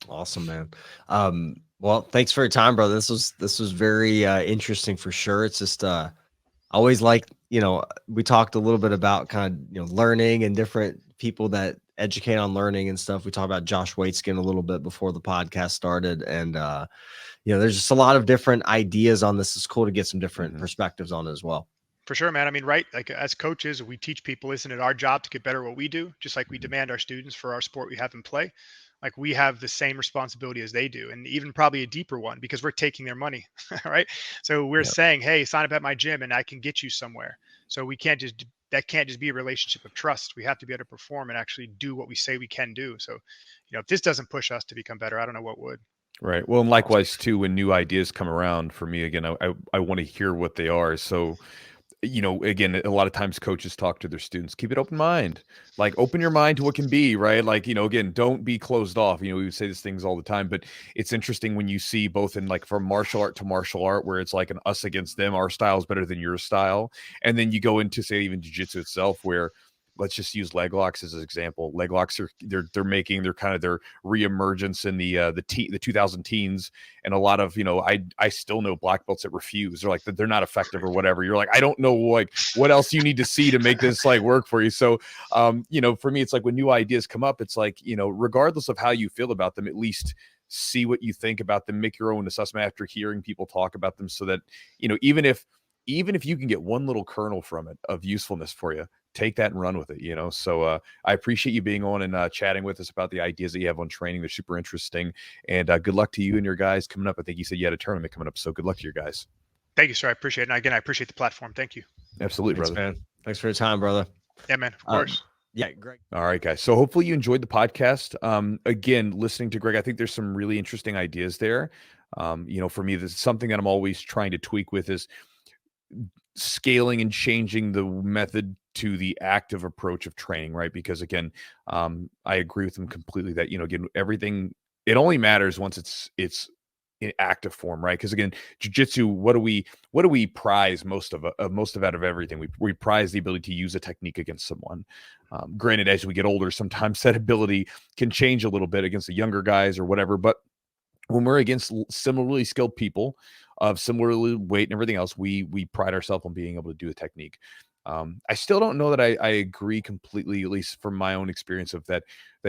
B: Awesome, man. Well, thanks for your time, brother. This was very interesting for sure. It's just I always like, we talked a little bit about kind of, learning and different people that educate on learning and stuff. We talked about Josh Waitskin a little bit before the podcast started. And, there's just a lot of different ideas on this. It's cool to get some different perspectives on it as well.
C: For sure, man. I mean, right. Like as coaches, we teach people, isn't it our job to get better at what we do? Just like we demand our students for our sport we have in play. Like we have the same responsibility as they do, and even probably a deeper one because we're taking their money, right? So we're saying, hey, sign up at my gym and I can get you somewhere. So that can't just be a relationship of trust. We have to be able to perform and actually do what we say we can do. So, if this doesn't push us to become better, I don't know what would.
A: Right. Well, and likewise too, when new ideas come around for me, again, I want to hear what they are. So, again, a lot of times coaches talk to their students, keep it open mind, like open your mind to what can be, right? Like, again, don't be closed off. We say these things all the time, but it's interesting when you see both in like from martial art to martial art, where it's like an us against them, our style is better than your style. And then you go into say even jiu-jitsu itself, where let's just use leg locks as an example. Leg locks they're making their kind of their reemergence in the 2000 teens, and a lot of I still know black belts that refuse. They're like they're not effective or whatever. You're like I don't know like what else you need to see to make this like work for you. So for me it's like when new ideas come up, it's like regardless of how you feel about them, at least see what you think about them, make your own assessment after hearing people talk about them, so that even if you can get one little kernel from it of usefulness for you, take that and run with it, So I appreciate you being on and chatting with us about the ideas that you have on training. They're super interesting. And good luck to you and your guys coming up. I think you said you had a tournament coming up, so good luck to your guys.
C: Thank you, sir. I appreciate it. And again, I appreciate the platform. Thank you.
A: Absolutely,
B: Thanks,
A: brother.
B: man. Thanks for your time, brother.
C: Yeah, man. Of course.
B: Yeah, Greg.
A: All right, guys. So hopefully you enjoyed the podcast. Again, listening to Greg, I think there's some really interesting ideas there. For me, this is something that I'm always trying to tweak with is scaling and changing the method to the active approach of training, right? Because again, I agree with him completely that, again, everything, it only matters once it's in active form, right? Because again, jiu-jitsu, what do we prize most of out of everything? We prize the ability to use a technique against someone. Granted, as we get older, sometimes that ability can change a little bit against the younger guys or whatever, but when we're against similarly skilled people of similarly weight and everything else, we pride ourselves on being able to do a technique. I still don't know that I agree completely, at least from my own experience of that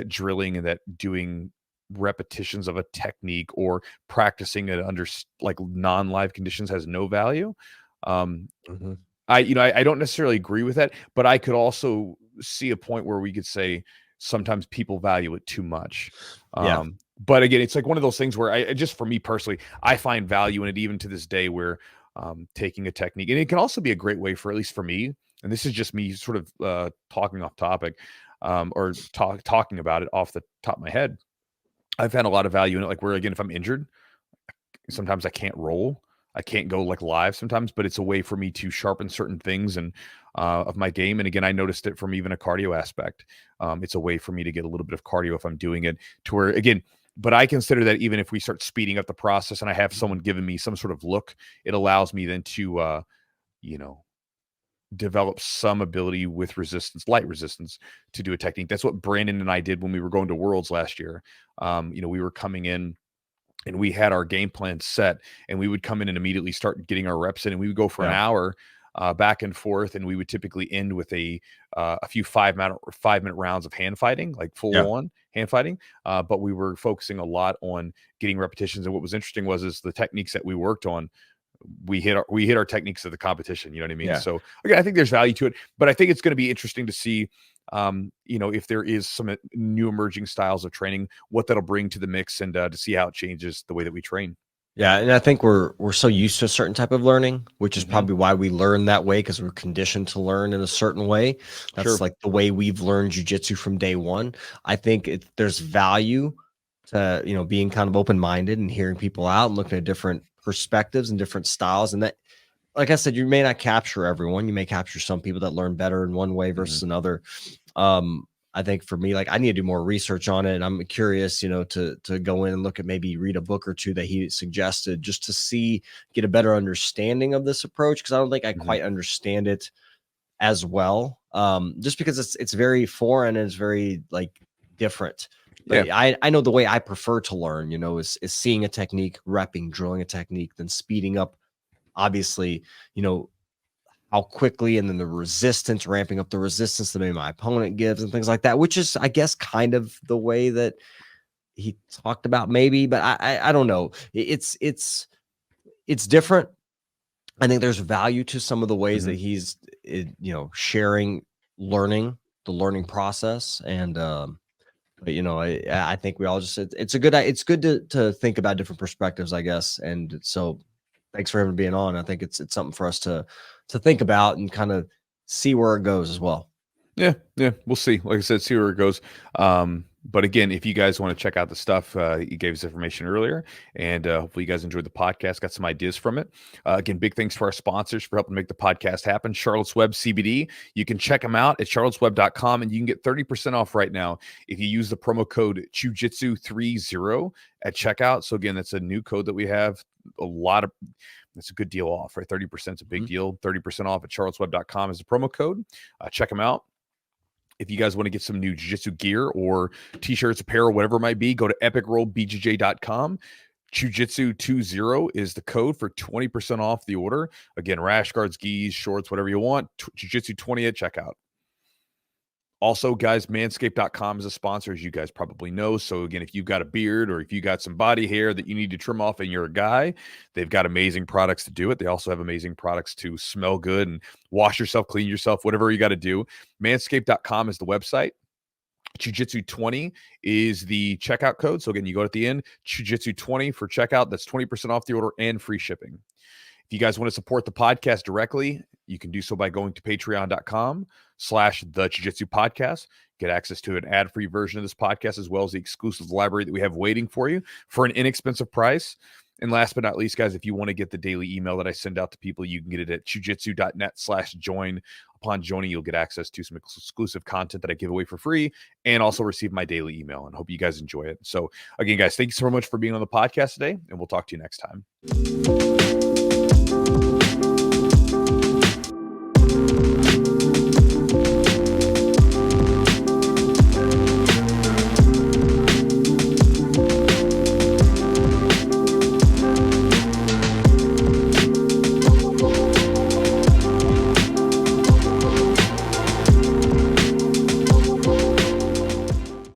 A: drilling and that doing repetitions of a technique or practicing it under like non-live conditions has no value. I don't necessarily agree with that, but I could also see a point where we could say sometimes people value it too much. But again, it's like one of those things where I just, for me personally, I find value in it even to this day, where taking a technique, and it can also be a great way for, at least for me, and this is just me sort of talking off topic or talking about it off the top of my head. I've had a lot of value in it, like where, again, if I'm injured, sometimes I can't roll. I can't go like live sometimes, but it's a way for me to sharpen certain things and of my game. And again, I noticed it from even a cardio aspect. It's a way for me to get a little bit of cardio if I'm doing it to where, again, but I consider that even if we start speeding up the process and I have someone giving me some sort of look, it allows me then to, you know, develop some ability with resistance, light resistance, to do a technique. That's what Brandon and I did when we were going to Worlds last year. You know, we were coming in and we had our game plan set, and we would come in and immediately start getting our reps in, and we would go for an hour back and forth, and we would typically end with a few 5-minute rounds of hand fighting, like full on hand fighting. But we were focusing a lot on getting repetitions, and what was interesting is the techniques that we worked on. We hit our techniques of the competition. You know what I mean?
B: Yeah.
A: So again, I think there's value to it, but I think it's going to be interesting to see, you know, if there is some new emerging styles of training, what that'll bring to the mix, and to see how it changes the way that we train.
B: Yeah, and I think we're so used to a certain type of learning, which is probably why we learn that way, because we're conditioned to learn in a certain way. That's like the way we've learned jiu-jitsu from day one. I think there's value to, you know, being kind of open-minded and hearing people out and looking at different perspectives and different styles. And that, like I said, you may not capture everyone. You may capture some people that learn better in one way versus another. I think for me, like, I need to do more research on it. And I'm curious, you know, to go in and look at, maybe read a book or two that he suggested, just to get a better understanding of this approach. Cause I don't think I quite understand it as well. Just because it's very foreign and it's very like different. But I know the way I prefer to learn, you know, is seeing a technique, repping, drilling a technique, then speeding up, obviously, you know, how quickly, and then the resistance, ramping up the resistance that maybe my opponent gives and things like that, which is, I guess, kind of the way that he talked about maybe, but I don't know. It's different. I think there's value to some of the ways that he's, you know, sharing, the learning process. And, but, you know, I think we all just, it's good to think about different perspectives, I guess. And so thanks for him being on. I think it's something for us to think about and kind of see where it goes as well.
A: Yeah, we'll see. Like I said, see where it goes. But again, if you guys want to check out the stuff, he gave us information earlier, and hopefully you guys enjoyed the podcast, got some ideas from it. Again, big thanks to our sponsors for helping make the podcast happen. Charlotte's Web CBD. You can check them out at charlottesweb.com, and you can get 30% off right now if you use the promo code Chewjitsu30 at checkout. So again, that's a new code that we have. That's a good deal off, right? 30% is a big deal. 30% off at charlottesweb.com is the promo code. Check them out. If you guys want to get some new jiu-jitsu gear or t-shirts, apparel, whatever it might be, go to epicrollbjj.com. Chewjitsu20 is the code for 20% off the order. Again, rash guards, gis, shorts, whatever you want. Jiu-Jitsu20 at checkout. Also, guys, manscaped.com is a sponsor, as you guys probably know. So again, if you've got a beard or if you got some body hair that you need to trim off and you're a guy, they've got amazing products to do it. They also have amazing products to smell good and wash yourself, clean yourself, whatever you got to do. Manscaped.com is the website. Jiu-Jitsu20 is the checkout code. So again, you go at the end, Jiu-Jitsu20 for checkout. That's 20% off the order and free shipping. If you guys want to support the podcast directly, you can do so by going to patreon.com/the Jiu-Jitsu podcast. Get access to an ad-free version of this podcast, as well as the exclusive library that we have waiting for you for an inexpensive price. And last but not least, guys, if you want to get the daily email that I send out to people, you can get it at jiujitsu.net/join. Upon joining, you'll get access to some exclusive content that I give away for free and also receive my daily email. And hope you guys enjoy it. So again, guys, thank you so much for being on the podcast today, and we'll talk to you next time.